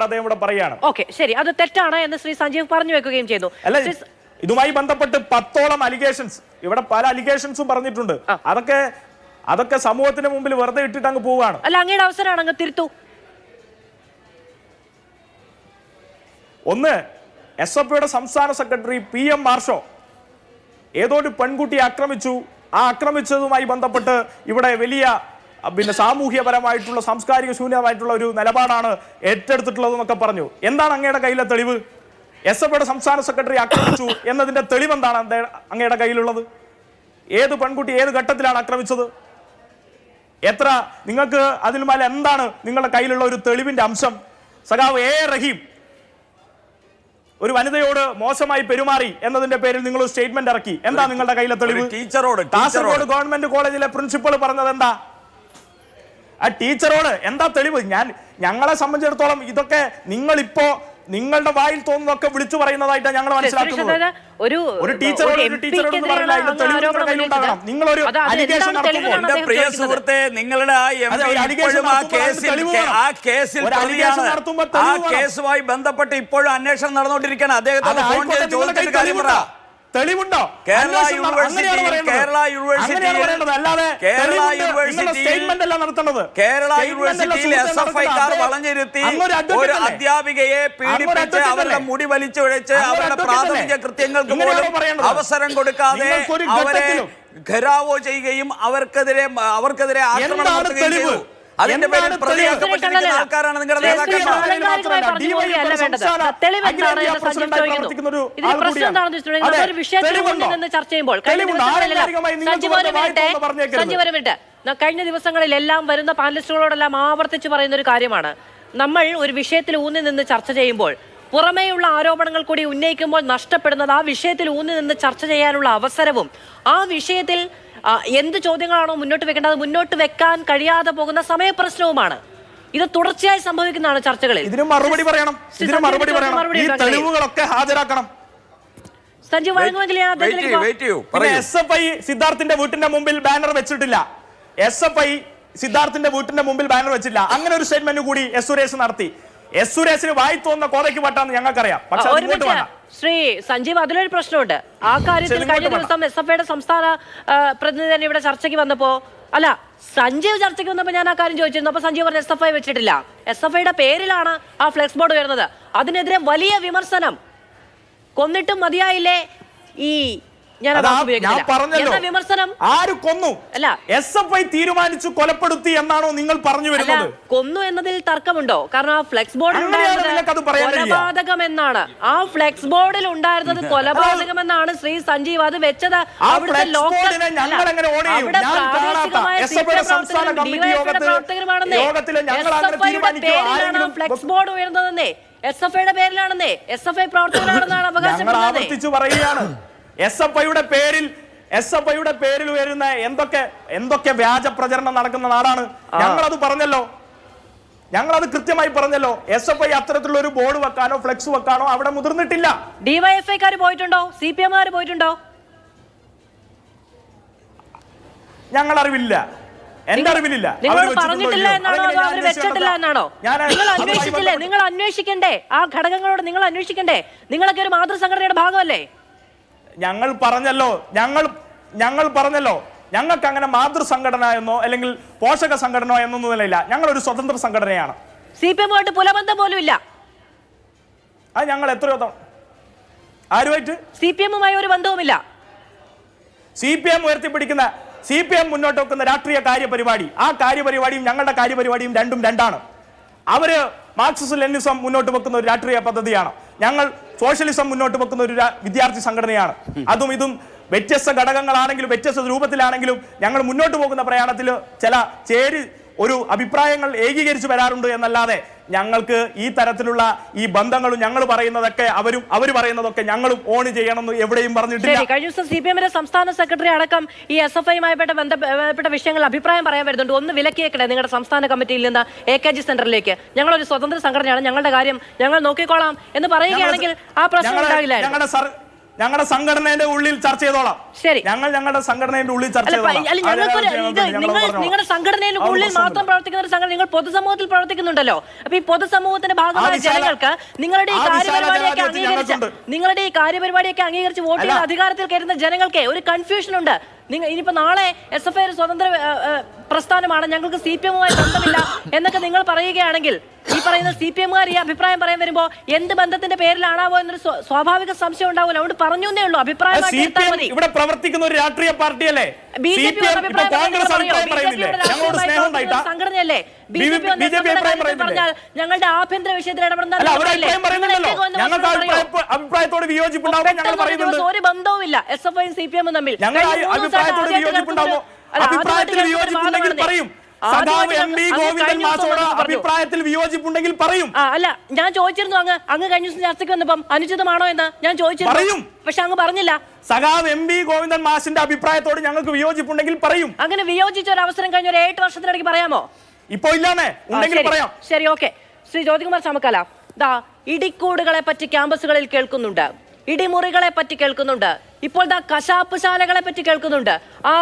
അദ്ദേഹം ഇവിടെ പറയാണ്. ശരി, അത് തെറ്റാണ് എന്ന് ശ്രീ സഞ്ജീവ് പറഞ്ഞു വെക്കുകയും ചെയ്തു. അല്ല, ഇതുമായി ബന്ധപ്പെട്ട് 10ഓളം അലിഗേഷൻസ് ഇവിടെ പല അലിഗേഷൻസും പറഞ്ഞിട്ടുണ്ട്. അതൊക്കെ സമൂഹത്തിന് മുമ്പിൽ വെറുതെ ഇട്ടിട്ട് അങ്ങ് പോവുകയാണ്. അല്ല, അങ്ങയുടെ അവസരമാണ്, അങ്ങ് തിരുത്തു. ഒന്ന്, SFIയുടെ സംസ്ഥാന സെക്രട്ടറി PM മാർഷോ ഏതോ ഒരു പെൺകുട്ടിയെ ആക്രമിച്ചു. ആ ആക്രമിച്ചതുമായി ബന്ധപ്പെട്ട് ഇവിടെ വലിയ സാമൂഹ്യപരമായിട്ടുള്ള സാംസ്കാരിക ശൂന്യമായിട്ടുള്ള ഒരു നിലപാടാണ് ഏറ്റെടുത്തിട്ടുള്ളതെന്നൊക്കെ പറഞ്ഞു. എന്താണ് അങ്ങയുടെ കയ്യിലെ തെളിവ്? SFIയുടെ സംസ്ഥാന സെക്രട്ടറി ആക്രമിച്ചു എന്നതിന്റെ തെളിവ് എന്താണ് അങ്ങയുടെ കയ്യിലുള്ളത്? ഏത് പെൺകുട്ടി ഏത് ഘട്ടത്തിലാണ് ആക്രമിച്ചത്? എത്ര നിങ്ങൾക്ക് അതിൽ മേലെ എന്താണ് നിങ്ങളുടെ കയ്യിലുള്ള ഒരു തെളിവിന്റെ അംശം? സഖാവ് A. റഹീം ഒരു വനിതയോട് മോശമായി പെരുമാറി എന്നതിന്റെ പേരിൽ നിങ്ങൾ ഒരു സ്റ്റേറ്റ്മെന്റ് ഇറക്കി. എന്താ നിങ്ങളുടെ കയ്യിലെ തെളിവ്? കാസർഗോഡ് ഗവൺമെന്റ് കോളേജിലെ പ്രിൻസിപ്പൾ പറഞ്ഞത് എന്താ? ആ ടീച്ചറോട് എന്താ തെളിവ്? ഞങ്ങളെ സംബന്ധിച്ചിടത്തോളം ഇതൊക്കെ നിങ്ങളിപ്പോ നിങ്ങളുടെ വായിൽ തോന്നുന്നതൊക്കെ വിളിച്ചു പറയുന്നതായിട്ടാണ് ഞങ്ങൾ മനസ്സിലാക്കുന്നത്. ഒരു ടീച്ചറോട് പറയില്ല, അതിന്റെ തെളിവ് നിങ്ങളുടെ കയ്യിലുണ്ടാകണം. നിങ്ങളൊരു അലിഗേഷൻ നടത്തുമ്പോൾ എന്റെ പ്രിയ സുഹൃത്തെ, നിങ്ങളുടെ ആ കേസുമായി ബന്ധപ്പെട്ട് ഇപ്പോഴും അന്വേഷണം നടന്നുകൊണ്ടിരിക്കുകയാണ്. അദ്ദേഹത്തോട് ഫോൺ ചെയ്ത് ചോദിച്ചിട്ട് കാര്യം പറ. തെളിവുണ്ടോ? കേരള യൂണിവേഴ്സിറ്റിയിൽ SFIക്കാർ വളഞ്ഞിരുത്തി ഒരു അധ്യാപികയെ പീഡിപ്പിച്ച് അവരുടെ മുടി വലിച്ചൊഴിച്ച് അവരുടെ പ്രാഥമിക കൃത്യങ്ങൾക്ക് പോലും അവസരം കൊടുക്കാതെ അവരെ ഘരാവോ ചെയ്യുകയും അവർക്കെതിരെ ആക്രമണം നടത്തുകയും ചെയ്തു. അതിന്റെ പേരിൽ പ്രതിയാക്കപ്പെട്ടിരിക്കുന്ന ആൾക്കാരാണ് നിങ്ങളുടെ നേതാക്കന്മാർ. കഴിഞ്ഞ ദിവസങ്ങളിലെല്ലാം വരുന്ന പാനലിസ്റ്റുകളോടെല്ലാം ആവർത്തിച്ച് പറയുന്ന ഒരു കാര്യമാണ്, നമ്മൾ ഒരു വിഷയത്തിൽ ഊന്നി നിന്ന് ചർച്ച ചെയ്യുമ്പോൾ പുറമേയുള്ള ആരോപണങ്ങൾ കൂടി ഉന്നയിക്കുമ്പോൾ നഷ്ടപ്പെടുന്നത് ആ വിഷയത്തിൽ ഊന്നി നിന്ന് ചർച്ച ചെയ്യാനുള്ള അവസരവും ആ വിഷയത്തിൽ എന്ത് ചോദ്യങ്ങളാണോ മുന്നോട്ട് വെക്കേണ്ടത് മുന്നോട്ട് വെക്കാൻ കഴിയാതെ പോകുന്ന സമയപ്രശ്നവുമാണ്. ഇത് തുടർച്ചയായി സംഭവിക്കുന്നതാണ് ചർച്ചകളിൽ. ഇതിന് മറുപടി പറയണം, ഈ തെളിവുകളൊക്കെ ഹാജരാക്കണം. സഞ്ജീവ് വഴങ്ങുമെങ്കിൽ SFI സിദ്ധാർത്ഥിന്റെ വീട്ടിന്റെ മുമ്പിൽ ബാനർ വെച്ചിട്ടില്ല. SFI സിദ്ധാർത്ഥിന്റെ വീട്ടിന്റെ മുമ്പിൽ ബാനർ വെച്ചില്ല. അങ്ങനെ ഒരു സ്റ്റേറ്റ്മെന്റ് കൂടി S സുരേഷ് നടത്തി. S സുരേഷിന് വായി തോന്നുന്ന കോതയ്ക്ക് പറ്റാന്ന് ഞങ്ങൾക്കറിയാം. പക്ഷെ ശ്രീ സഞ്ജീവ്, അതിലൊരു പ്രശ്നമുണ്ട്. ആ കാര്യത്തിൽ കഴിഞ്ഞ ദിവസം SFIയുടെ സംസ്ഥാന പ്രതിനിധി തന്നെ ഇവിടെ ചർച്ചയ്ക്ക് വന്നപ്പോ, അല്ല സഞ്ജീവ് ചർച്ചയ്ക്ക് വന്നപ്പോ ഞാൻ ആ കാര്യം ചോദിച്ചിരുന്നു. അപ്പൊ സഞ്ജീവ് പറഞ്ഞു SFI വെച്ചിട്ടില്ല, SFIയുടെ പേരിലാണ് ആ ഫ്ലെക്സ് ബോർഡ് വരുന്നത്. അതിനെതിരെ വലിയ വിമർശനം. കൊന്നിട്ടും മതിയായില്ലേ ഈ വിമർശനം? ആര് കൊന്നു? അല്ല SFI തീരുമാനിച്ചു കൊലപ്പെടുത്തി എന്നാണോ നിങ്ങൾ പറഞ്ഞു വരുന്നത്? കൊന്നു എന്നതിൽ തർക്കമുണ്ടോ? കാരണം ആ ഫ്ലെക്സ് ബോർഡിൽ കൊലപാതകം എന്നാണ്, ആ ഫ്ലെക്സ് ബോർഡിൽ ഉണ്ടായിരുന്നത് കൊലപാതകം എന്നാണ് ശ്രീ സഞ്ജീവ് അത് വെച്ചത്. അവിടുത്തെ ഫ്ലെക്സ് ബോർഡ് ഉയർന്നതെന്നേ SFIയുടെ പേരിലാണെന്നേ, SFI പ്രവർത്തകരാണെന്നാണ് അവകാശപ്പെടുന്നത്. SFIയുടെ പേരിൽ വരുന്ന എന്തൊക്കെ വ്യാജ പ്രചരണം നടക്കുന്ന നാടാണ്. ഞങ്ങളത് പറഞ്ഞല്ലോ, ഞങ്ങളത് കൃത്യമായി പറഞ്ഞല്ലോ. SFI അത്തരത്തിലുള്ള ഒരു ബോർഡ് വെക്കാനോ ഫ്ലെക്സ് വെക്കാനോ അവിടെ മുതിർന്നിട്ടില്ല. DYFIക്കാർ പോയിട്ടുണ്ടോ? CPMകാർ പോയിട്ടുണ്ടോ? ഞങ്ങൾ അറിവില്ല, എന്റെ അറിവിലില്ല. നിങ്ങൾ പറഞ്ഞിട്ടില്ല എന്നാണോ അതോ അവർ വെച്ചിട്ടില്ല എന്നാണോ? നിങ്ങൾ അന്വേഷിക്കണ്ടേ? ആ ഘടകങ്ങളോട് നിങ്ങൾ അന്വേഷിക്കണ്ടേ? നിങ്ങളൊക്കെ ഒരു മാതൃസംഘടനയുടെ ഭാഗമല്ലേ? ഞങ്ങൾ പറഞ്ഞല്ലോ, ഞങ്ങൾക്ക് അങ്ങനെ മാതൃസംഘടന എന്നോ അല്ലെങ്കിൽ പോഷക സംഘടന എന്നൊന്നും നിലയില്ല. ഞങ്ങളൊരു സ്വതന്ത്ര സംഘടനയാണ്. CPMുമായിട്ട് പുലബന്ധം പോലും ഇല്ല. അത് ഞങ്ങൾ എത്രയോ ആരുമായിട്ട് CPMുമായി ഒരു ബന്ധവുമില്ല. CPM ഉയർത്തിപ്പിടിക്കുന്ന CPM മുന്നോട്ട് വെക്കുന്ന രാഷ്ട്രീയ കാര്യപരിപാടി, ആ കാര്യപരിപാടിയും ഞങ്ങളുടെ കാര്യപരിപാടിയും രണ്ടാണ്. അവര് മാർക്സിസം ലെനിനിസം മുന്നോട്ട് വെക്കുന്ന ഒരു രാഷ്ട്രീയ പദ്ധതിയാണ്. ഞങ്ങൾ സോഷ്യലിസം മുന്നോട്ട് വെക്കുന്ന ഒരു വിദ്യാർത്ഥി സംഘടനയാണ്. അതും ഇതും വ്യത്യസ്ത ഘടകങ്ങളാണെങ്കിലും വ്യത്യസ്ത രൂപത്തിലാണെങ്കിലും ഞങ്ങൾ മുന്നോട്ട് പോകുന്ന പ്രയാണത്തിൽ ചില ഒരു അഭിപ്രായങ്ങൾ ഏകീകരിച്ച് വരാറുണ്ട് എന്നല്ലാതെ ഞങ്ങൾക്ക് ഈ തരത്തിലുള്ള ഈ ബന്ധങ്ങളും ഞങ്ങൾ പറയുന്നതൊക്കെ അവർ പറയുന്നതൊക്കെ ഞങ്ങളും ഓൺ ചെയ്യണമെന്ന് എവിടെയും പറഞ്ഞിട്ടില്ല. കഴിഞ്ഞ ദിവസം CPMന്റെ സംസ്ഥാന സെക്രട്ടറി അടക്കം ഈ SFIയുമായി ബന്ധപ്പെട്ട വിഷയങ്ങൾ അഭിപ്രായം പറയാൻ വരുന്നുണ്ട്. ഒന്ന് വിലക്കിയേക്കണേ നിങ്ങളുടെ സംസ്ഥാന കമ്മിറ്റിയിൽ നിന്ന് AKG സെന്ററിലേക്ക്. ഞങ്ങളൊരു സ്വതന്ത്ര സംഘടനയാണ്, ഞങ്ങളുടെ കാര്യം ഞങ്ങൾ നോക്കിക്കോളാം എന്ന് പറയുകയാണെങ്കിൽ ആ പ്രശ്നം ഉണ്ടാകില്ല. ഞങ്ങളുടെ സംഘടനയുടെ ഉള്ളിൽ ചർച്ച ചെയ്തോളാം. ശരി, ഞങ്ങളുടെ സംഘടനയുടെ ഉള്ളിൽ ചർച്ച ചെയ്തോളാം. നിങ്ങളുടെ സംഘടനയുടെ ഉള്ളിൽ മാത്രം പ്രവർത്തിക്കുന്ന ഒരു സംഘടന, നിങ്ങൾ പൊതുസമൂഹത്തിൽ പ്രവർത്തിക്കുന്നുണ്ടല്ലോ. അപ്പൊ ഈ പൊതുസമൂഹത്തിന്റെ ഭാഗമായ ജനങ്ങൾക്ക് നിങ്ങളുടെ ഈ കാര്യപരിപാടിയൊക്കെ അംഗീകരിച്ച് വോട്ട് ചെയ്ത് അധികാരത്തിൽ കയറുന്ന ജനങ്ങൾക്ക് ഒരു കൺഫ്യൂഷൻ ഉണ്ട്. ഇനിയിപ്പോ നാളെ SFI ഒരു സ്വതന്ത്ര പ്രസ്ഥാനമാണ്, ഞങ്ങൾക്ക് CPMുമായി ബന്ധമില്ല എന്നൊക്കെ നിങ്ങൾ പറയുകയാണെങ്കിൽ ഈ പറയുന്ന CPMകാർ ഈ അഭിപ്രായം പറയാൻ വരുമ്പോ എന്ത് ബന്ധത്തിന്റെ പേരിലാണാവോ എന്നൊരു സ്വാഭാവിക സംശയം ഉണ്ടാവില്ല. അതുകൊണ്ട് പറഞ്ഞേ ഉള്ളൂ, അഭിപ്രായം ഇവിടെ പ്രവർത്തിക്കുന്ന ഒരു രാഷ്ട്രീയ പാർട്ടിയല്ലേ? സംഘടനയല്ലേ? പറഞ്ഞാൽ ഞങ്ങളുടെ ആഭ്യന്തര വിഷയത്തിൽ അഭിപ്രായത്തോട് വിയോജിപ്പുണ്ടാവും. ഒരു ബന്ധവുമില്ല SFIയും CPMും തമ്മിൽ. അഭിപ്രായത്തിൽ വിയോജിപ്പുണ്ടെങ്കിൽ പറയും. അല്ല, ഞാൻ ചോദിച്ചിരുന്നു അങ്ങ് കഴിഞ്ഞ ദിവസം ചർച്ചയ്ക്ക് വന്നപ്പം അനുചിതമാണോ എന്ന് ഞാൻ ചോദിച്ചിരുന്നു, പക്ഷെ അങ്ങ് പറഞ്ഞില്ല. സഖാവ് MB ഗോവിന്ദൻ മാഷിന്റെ അഭിപ്രായത്തോട് ഞങ്ങൾക്ക് വിയോജിപ്പുണ്ടെങ്കിൽ പറയും. അങ്ങനെ വിയോജിച്ച ഒരു അവസരം കഴിഞ്ഞ ഒരു 8 വർഷത്തിനിടയ്ക്ക് പറയാമോ? ഇപ്പൊ ഇല്ലാന്നേ, ഉണ്ടെങ്കിൽ പറയാം. ശരി, ഓക്കെ. ശ്രീ ജ്യോതികുമാർ ചാമക്കാല, ദാ ഇടിക്കൂടുകളെ പറ്റി ക്യാമ്പസുകളിൽ കേൾക്കുന്നുണ്ട്, ഇടിമുറികളെ പറ്റി കേൾക്കുന്നുണ്ട്, ഇപ്പോൾ ദാ കശാപ്പ് ശാലകളെ പറ്റി കേൾക്കുന്നുണ്ട്. ആ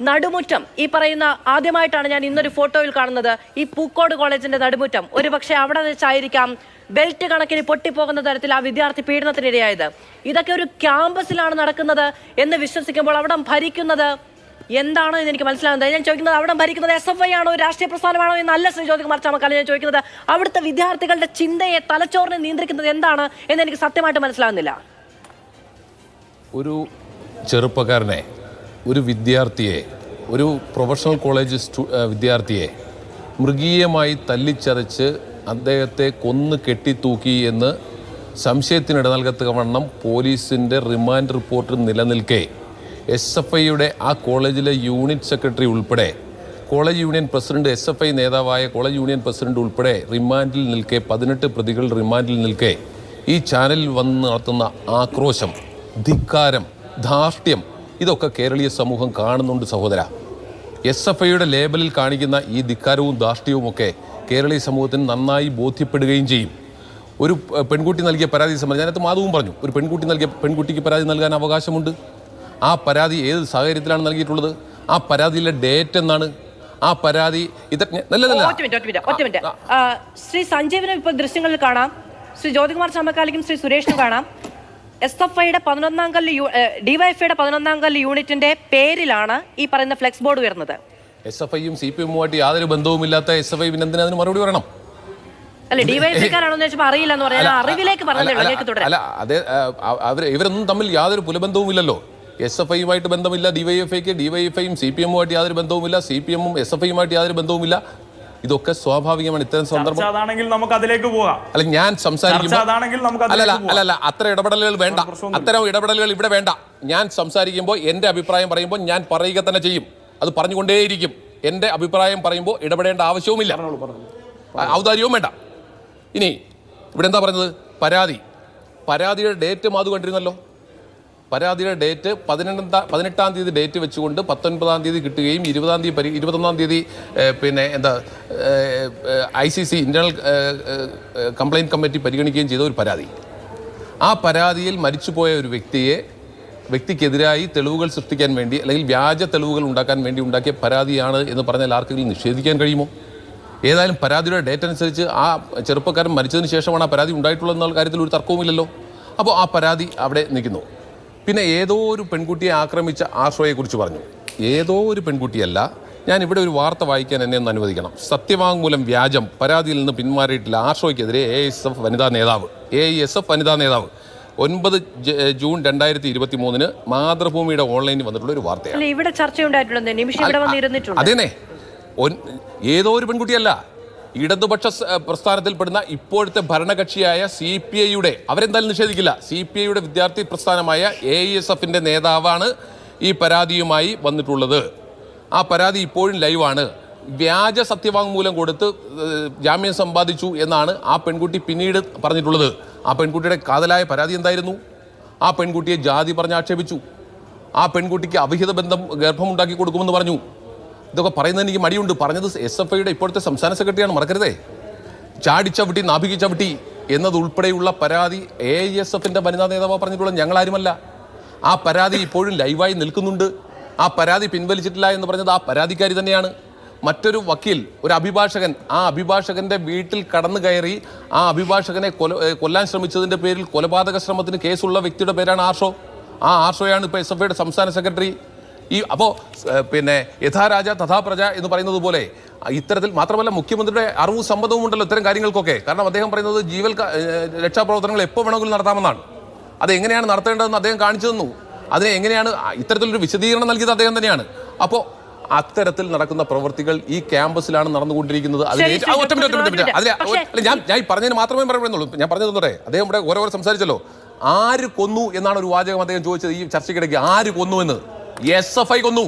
നടുമുറ്റം, ഈ പറയുന്ന, ആദ്യമായിട്ടാണ് ഞാൻ ഇന്നൊരു ഫോട്ടോയിൽ കാണുന്നത് ഈ പൂക്കോട് കോളേജിന്റെ നടുമുറ്റം. ഒരുപക്ഷെ അവിടെ വെച്ചായിരിക്കാം ബെൽറ്റ് കണക്കിന് പൊട്ടിപ്പോകുന്ന തരത്തിൽ ആ വിദ്യാർത്ഥി പീഡനത്തിനിരയായത്. ഇതൊക്കെ ഒരു ക്യാമ്പസിലാണ് നടക്കുന്നത് എന്ന് വിശ്വസിക്കുമ്പോൾ അവിടെ ഭരിക്കുന്നത് എന്താണ് എന്ന് എനിക്ക് മനസ്സിലാകുന്നത്. ഞാൻ ചോദിക്കുന്നത്, അവിടെ ഭരിക്കുന്നത് SFI ആണോ, രാഷ്ട്രീയ പ്രസ്ഥാനമാണോ എന്നല്ല ശ്രീ ജ്യോതികുമാർ ചാമക്കാല. ഞാൻ ചോദിക്കുന്നത് അവിടുത്തെ വിദ്യാർത്ഥികളുടെ ചിന്തയെ, തലച്ചോറിനെ നിയന്ത്രിക്കുന്നത് എന്താണ് എന്ന് എനിക്ക് സത്യമായിട്ട് മനസ്സിലാകുന്നില്ല. ഒരു ചെറുപ്പക്കാരനെ, ഒരു വിദ്യാർത്ഥിയെ, ഒരു പ്രൊഫഷണൽ കോളേജ് വിദ്യാർത്ഥിയെ മൃഗീയമായി തല്ലിച്ചതച്ച് അദ്ദേഹത്തെ കൊന്നു കെട്ടിത്തൂക്കി എന്ന് സംശയത്തിനിട നൽകത്തക്കവണ്ണം പോലീസിൻ്റെ റിമാൻഡ് റിപ്പോർട്ട് നിലനിൽക്കെ SFIയുടെ ആ കോളേജിലെ യൂണിറ്റ് സെക്രട്ടറി ഉൾപ്പെടെ കോളേജ് യൂണിയൻ പ്രസിഡന്റ്, SFI നേതാവായ കോളേജ് യൂണിയൻ പ്രസിഡന്റ് ഉൾപ്പെടെ റിമാൻഡിൽ നിൽക്കെ, 18 പ്രതികൾ റിമാൻഡിൽ നിൽക്കെ ഈ ചാനലിൽ വന്ന് നടത്തുന്ന ആക്രോശം, ധിക്കാരം, ധാർഷ്ട്യം, ഇതൊക്കെ കേരളീയ സമൂഹം കാണുന്നുണ്ട് സഹോദര. SFIയുടെ ലേബലിൽ കാണിക്കുന്ന ഈ ധിക്കാരവും ധാർഷ്ട്യവുമൊക്കെ കേരളീയ സമൂഹത്തിന് നന്നായി ബോധ്യപ്പെടുകയും ചെയ്യും. ഒരു പെൺകുട്ടി നൽകിയ പരാതി സംബന്ധിച്ച് ഞാനത് മാധവും പറഞ്ഞു, ഒരു പെൺകുട്ടിക്ക് പരാതി നൽകാൻ അവകാശമുണ്ട്. ആ പരാതി ഏത് സാഹചര്യത്തിലാണ് നൽകിയിട്ടുള്ളത്? ആ പരാതിയിലെ ഡേറ്റ് എന്നാണ്? ആ പരാതി ശ്രീ സഞ്ജീവിനെ ഇപ്പോൾ ദൃശ്യങ്ങളിൽ കാണാം, ശ്രീ ജ്യോതികുമാർ ചാമക്കാലയ്ക്കും ശ്രീ സുരേഷിനും കാണാം. SFIയുടെ 11-ാം കല്ല് DYFIയുടെ 11-ാം കല്ല് യൂണിറ്റിന്റെ പേരിലാണ് ഈ പറയുന്ന ഫ്ലെക്സ് ബോർഡ് വരുന്നത്. SFIയും CPM-ഉമായിട്ട് യാതൊരു ബന്ധവുമില്ലാത്ത SFI പിന്നെ എന്തിനാ അതിന് മറുപടി പറയണം? അല്ല, DYFIക്കാരാണോന്ന് വെച്ചപ്പോൾ അറിയില്ല എന്ന് പറയാൻ അറിവിലേക്ക് പറഞ്ഞത്. അല്ല, ഇവരൊന്നും തമ്മിൽ യാതൊരു പുലബന്ധവുമില്ലല്ലോ. SFIയുമായിട്ട് ബന്ധമില്ല DYFIക്ക്, DYFIയും CPM-ഉമായിട്ട് യാതൊരു ബന്ധവുമില്ല, CPM-ഉം SFIയുമായിട്ട് യാതൊരു ബന്ധവുമില്ല. ഇതൊക്കെ സ്വാഭാവികമാണ്. ഇത്തരം സന്ദർഭം നമുക്ക് അതിലേക്ക് പോകാം. അല്ല, ഞാൻ സംസാരിക്കുമ്പോൾ അല്ല അത്ര ഇടപെടലുകൾ വേണ്ട, അത്തരം ഇടപെടലുകൾ ഇവിടെ വേണ്ട. ഞാൻ സംസാരിക്കുമ്പോൾ എൻ്റെ അഭിപ്രായം പറയുമ്പോൾ ഞാൻ പറയുക തന്നെ ചെയ്യും, അത് പറഞ്ഞുകൊണ്ടേയിരിക്കും. എൻ്റെ അഭിപ്രായം പറയുമ്പോൾ ഇടപെടേണ്ട ആവശ്യവുമില്ല, ഔദാര്യവും വേണ്ട. ഇനി ഇവിടെ എന്താ പറഞ്ഞത്? പരാതിയുടെ ഡേറ്റ് മാതു കണ്ടിരുന്നല്ലോ. പരാതിയുടെ ഡേറ്റ് 18-ാം തീയതി ഡേറ്റ് വെച്ചുകൊണ്ട് 19-ാം തീയതി കിട്ടുകയും 21-ാം തീയതി പിന്നെ ICC ഇന്റേണൽ കംപ്ലയിൻറ്റ് കമ്മിറ്റി പരിഗണിക്കുകയും ചെയ്ത ഒരു പരാതി. ആ പരാതിയിൽ മരിച്ചുപോയ ഒരു വ്യക്തിക്കെതിരായി തെളിവുകൾ സൃഷ്ടിക്കാൻ വേണ്ടി, അല്ലെങ്കിൽ വ്യാജ തെളിവുകൾ ഉണ്ടാക്കാൻ വേണ്ടി ഉണ്ടാക്കിയ പരാതിയാണ് എന്ന് പറഞ്ഞാൽ ആർക്കെങ്കിലും നിഷേധിക്കാൻ കഴിയുമോ? ഏതായാലും പരാതിയുടെ ഡേറ്റ് അനുസരിച്ച് ആ ചെറുപ്പക്കാരൻ മരിച്ചതിന് ശേഷമാണ് ആ പരാതി ഉണ്ടായിട്ടുള്ളതെന്നുള്ള കാര്യത്തിൽ ഒരു തർക്കവുമില്ലല്ലോ. അപ്പോൾ ആ പരാതി അവിടെ നിൽക്കുന്നു. പിന്നെ ഏതോ ഒരു പെൺകുട്ടിയെ ആക്രമിച്ച ആശ്രയെക്കുറിച്ച് പറഞ്ഞു. ഏതോ ഒരു പെൺകുട്ടിയല്ല. ഞാൻ ഇവിടെ ഒരു വാർത്ത വായിക്കാൻ എന്നെ ഒന്ന് അനുവദിക്കണം. സത്യവാങ്മൂലം വ്യാജം, പരാതിയിൽ നിന്ന് പിന്മാറിയിട്ടില്ല ആശ്രയ്ക്കെതിരെ AISF വനിതാ നേതാവ് 9 ജൂൺ 2023 മാതൃഭൂമിയുടെ ഓൺലൈനിൽ വന്നിട്ടുള്ള ഒരു വാർത്തയാണ്. ഇവിടെ ചർച്ചയുണ്ടായിട്ടുണ്ട്. അതേനെ, ഏതോ ഒരു പെൺകുട്ടിയല്ല, ഇടതുപക്ഷ പ്രസ്ഥാനത്തിൽപ്പെടുന്ന ഇപ്പോഴത്തെ ഭരണകക്ഷിയായ CPIയുടെ, അവരെന്തായാലും നിഷേധിക്കില്ല, CPIയുടെ വിദ്യാർത്ഥി പ്രസ്ഥാനമായ AISFന്റെ നേതാവാണ് ഈ പരാതിയുമായി വന്നിട്ടുള്ളത്. ആ പരാതി ഇപ്പോഴും ലൈവാണ്. വ്യാജ സത്യവാങ്മൂലം കൊടുത്ത് ജാമ്യം സമ്പാദിച്ചു എന്നാണ് ആ പെൺകുട്ടി പിന്നീട് പറഞ്ഞിട്ടുള്ളത്. ആ പെൺകുട്ടിയുടെ കാതലായ പരാതി എന്തായിരുന്നു? ആ പെൺകുട്ടിയെ ജാതി പറഞ്ഞ് ആക്ഷേപിച്ചു. ആ പെൺകുട്ടിക്ക് അവിഹിത ബന്ധം ഗർഭമുണ്ടാക്കി കൊടുക്കുമെന്ന് പറഞ്ഞു. ഇതൊക്കെ പറയുന്നതിന് എനിക്ക് മടിയുണ്ട്. പറഞ്ഞത് SFIയുടെ ഇപ്പോഴത്തെ സംസ്ഥാന സെക്രട്ടറിയാണ്, മറക്കരുതേ. ചാടിച്ചവിട്ടി നാഭിക്ക് ചവിട്ടി എന്നതുൾപ്പെടെയുള്ള പരാതി AISFന്റെ വനിതാ നേതാവ് പറഞ്ഞിട്ടുള്ളത്, ഞങ്ങളാരുമല്ല. ആ പരാതി ഇപ്പോഴും ലൈവായി നിൽക്കുന്നുണ്ട്. ആ പരാതി പിൻവലിച്ചിട്ടില്ല എന്ന് പറഞ്ഞത് ആ പരാതിക്കാരി തന്നെയാണ്. മറ്റൊരു വക്കീൽ, ഒരു അഭിഭാഷകൻ, ആ അഭിഭാഷകന്റെ വീട്ടിൽ കടന്നു കയറി ആ അഭിഭാഷകനെ കൊല്ലാൻ ശ്രമിച്ചതിൻ്റെ പേരിൽ കൊലപാതക ശ്രമത്തിന് കേസുള്ള വ്യക്തിയുടെ പേരാണ് ആർഷോ. ആ ആർഷോയാണ് ഇപ്പോൾ SFIയുടെ സംസ്ഥാന സെക്രട്ടറി. അപ്പോൾ പിന്നെ യഥാ രാജ തഥാ പ്രജ എന്ന് പറയുന്നത് പോലെ ഇത്തരത്തിൽ മാത്രമല്ല, മുഖ്യമന്ത്രിയുടെ അറിവും സമ്മതവും ഉണ്ടല്ലോ ഇത്തരം കാര്യങ്ങൾക്കൊക്കെ. കാരണം അദ്ദേഹം പറയുന്നത് ജീവൽ രക്ഷാപ്രവർത്തനങ്ങൾ എപ്പോൾ വേണമെങ്കിലും നടത്താമെന്നാണ്. അത് എങ്ങനെയാണ് നടത്തേണ്ടതെന്ന് അദ്ദേഹം കാണിച്ചു തന്നു. അതിനെ എങ്ങനെയാണ് ഇത്തരത്തിലൊരു വിശദീകരണം നൽകിയത് അദ്ദേഹം തന്നെയാണ്. അപ്പോൾ അത്തരത്തിൽ നടക്കുന്ന പ്രവൃത്തികൾ ഈ ക്യാമ്പസിലാണ് നടന്നുകൊണ്ടിരിക്കുന്നത്. ഞാൻ പറഞ്ഞതിന് മാത്രമേ പറയുന്നുള്ളൂ. ഞാൻ പറഞ്ഞു തന്നോട്ടെ, അദ്ദേഹം ഇവിടെ ഓരോ സംസാരിച്ചല്ലോ. ആര് കൊന്നു എന്നാണ് ഒരു വാചകം അദ്ദേഹം ചോദിച്ചത് ഈ ചർച്ചയ്ക്കിടയ്ക്ക്. ആര് കൊന്നു എന്ന്? SFI കൊന്നു.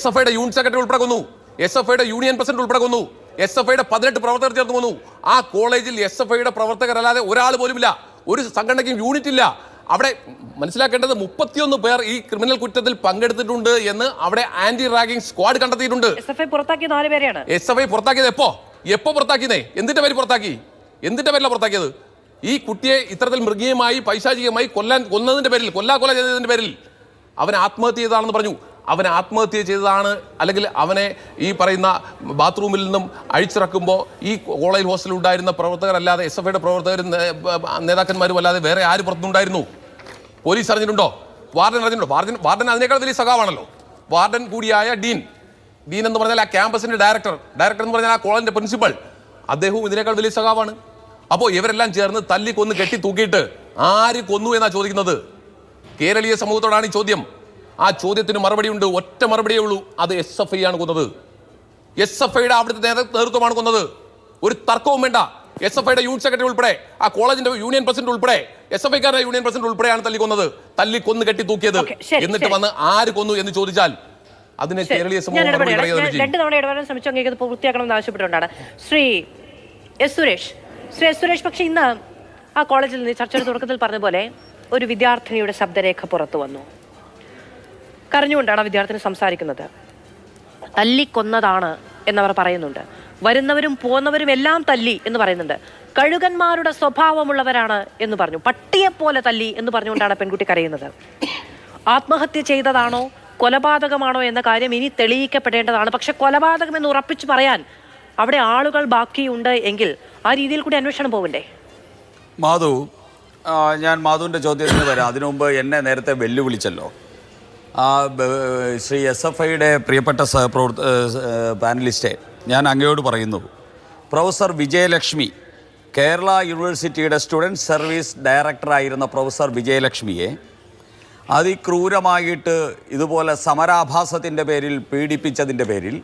SFIയുടെ യൂണിറ്റ് സെക്രട്ടറി ഉൾപ്പെടെ കൊന്നു. SFIയുടെ യൂണിയൻ പ്രസിഡന്റ് ഉൾപ്പെടെ കൊന്നു. SFIയുടെ 18 പ്രവർത്തകർ ചേർന്ന് കൊന്നു. ആ കോളേജിൽ SFIയുടെ പ്രവർത്തകരല്ലാതെ ഒരാൾ പോലുമില്ല. ഒരു സംഘടനയ്ക്കും യൂണിറ്റ് ഇല്ല. അവിടെ മനസ്സിലാക്കേണ്ടത് 31 പേർ ഈ ക്രിമിനൽ കുറ്റത്തിൽ പങ്കെടുത്തിട്ടുണ്ട് എന്ന് അവിടെ ആന്റി റാഗിംഗ് സ്ക്വാഡ് കണ്ടെത്തിയിട്ടുണ്ട്. SFI പുറത്താക്കിയ 4 പേരെയാണ്. SFI പുറത്താക്കിയത് എപ്പോ പുറത്താക്കിയതേ? എന്തിന്റെ പേര് പുറത്താക്കി? എന്തിന്റെ പേരിലാണ് പുറത്താക്കിയത്? ഈ കുട്ടിയെ ഇത്തരത്തിൽ മൃഗീയമായി പൈശാചികമായി കൊന്നതിന്റെ പേരിൽ കൊല ചെയ്തതിന്റെ പേരിൽ അവൻ ആത്മഹത്യ ചെയ്തതാണെന്ന് പറഞ്ഞു. അവൻ ആത്മഹത്യ ചെയ്തതാണ്, അല്ലെങ്കിൽ അവനെ ഈ പറയുന്ന ബാത്റൂമിൽ നിന്നും അഴിച്ചിറക്കുമ്പോൾ ഈ കോളേജ് ഹോസ്റ്റലിൽ ഉണ്ടായിരുന്ന പ്രവർത്തകരല്ലാതെ SFIയുടെ പ്രവർത്തകരും നേതാക്കന്മാരും അല്ലാതെ വേറെ ആര് പുറത്തുണ്ടായിരുന്നു? പോലീസ് അറിഞ്ഞിട്ടുണ്ടോ? വാർഡൻ അറിഞ്ഞിട്ടുണ്ടോ? വാർഡൻ അതിനേക്കാൾ വലിയ സഖാവാണല്ലോ. വാർഡൻ കൂടിയായ ഡീൻ എന്ന് പറഞ്ഞാൽ ആ ക്യാമ്പസിന്റെ ഡയറക്ടർ എന്ന് പറഞ്ഞാൽ ആ കോളേജിന്റെ പ്രിൻസിപ്പൽ, അദ്ദേഹവും ഇതിനേക്കാൾ വലിയ സഖാവാണ്. അപ്പോൾ ഇവരെല്ലാം ചേർന്ന് തല്ലി കൊന്ന് കെട്ടി തൂക്കിയിട്ട് ആര് കൊന്നു എന്നാ ചോദിക്കുന്നത്? കേരളീയ സമൂഹത്തോടാണ് ഈ ചോദ്യം. ആ ചോദ്യത്തിന് മറുപടിയുണ്ട്, ഒറ്റ മറുപടിയേ ഉള്ളൂ, അത് SFI ആണ് കൊന്നത്. SFIയുടെ അവിടുത്തെ നേതൃത്വമാണ് കൊന്നത്. ഒരു തർക്കവും വേണ്ട. SFIയുടെ യൂണിറ്റ് സെക്രട്ടറി ഉൾപ്പെടെ, ആ കോളേജിന്റെ യൂണിയൻ പ്രസിഡന്റ് ഉൾപ്പെടെ, SFIക്കാരുടെ യൂണിയൻ പ്രസിഡന്റ് ഉൾപ്പെടെയാണ് തല്ലിക്കൊന്നത്, തല്ലിക്കൊന്ന് കെട്ടി തൂക്കിയത്. എന്നിട്ട് വന്ന് ആര് കൊന്നു എന്ന് ചോദിച്ചാൽ അതിനെ കേരളീയ സമൂഹം രണ്ട് തവണ ഇടപെടാൻ ശ്രമിച്ചു, അങ്ങേക്ക് പൂർത്തിയാക്കണമെന്ന് ആവശ്യപ്പെട്ടുകൊണ്ടാണ്. ശ്രീ എസ് സുരേഷ്, പക്ഷെ ഇന്ന് ആ കോളേജിൽ നിന്ന് ചർച്ചയുടെ തുടക്കത്തിൽ പറഞ്ഞ പോലെ ഒരു വിദ്യാർത്ഥിനിയുടെ ശബ്ദരേഖ പുറത്തു വന്നു. കരഞ്ഞുകൊണ്ടാണ് ആ വിദ്യാർത്ഥിനി സംസാരിക്കുന്നത്. തല്ലിക്കൊന്നതാണ് എന്നവർ പറയുന്നുണ്ട്. വരുന്നവരും പോന്നവരും എല്ലാം തല്ലി എന്ന് പറയുന്നുണ്ട്. കഴുകന്മാരുടെ സ്വഭാവമുള്ളവരാണ് എന്ന് പറഞ്ഞു. പട്ടിയെപ്പോലെ തല്ലി എന്ന് പറഞ്ഞുകൊണ്ടാണ് പെൺകുട്ടി കരയുന്നത്. ആത്മഹത്യ ചെയ്തതാണോ കൊലപാതകമാണോ എന്ന കാര്യം ഇനി തെളിയിക്കപ്പെടേണ്ടതാണ്. പക്ഷെ കൊലപാതകം എന്ന് ഉറപ്പിച്ച് പറയാൻ അവിടെ ആളുകൾ ബാക്കിയുണ്ട് എങ്കിൽ ആ രീതിയിൽ കൂടി അന്വേഷണം പോകണ്ടേ? മാധു, ഞാൻ മാധുവിൻ്റെ ചോദ്യത്തിന് വരാം. അതിനു മുമ്പ് എന്നെ നേരത്തെ വെല്ലുവിളിച്ചല്ലോ. ശ്രീ SFIയുടെ പ്രിയപ്പെട്ട പാനലിസ്റ്റെ, ഞാൻ അങ്ങയോട് പറയുന്നു, പ്രൊഫസർ വിജയലക്ഷ്മി, കേരള യൂണിവേഴ്സിറ്റിയുടെ സ്റ്റുഡൻറ് സർവീസ് ഡയറക്ടറായിരുന്ന പ്രൊഫസർ വിജയലക്ഷ്മിയെ അതിക്രൂരമായിട്ട് ഇതുപോലെ സമരാഭാസത്തിൻ്റെ പേരിൽ പീഡിപ്പിച്ചതിൻ്റെ പേരിൽ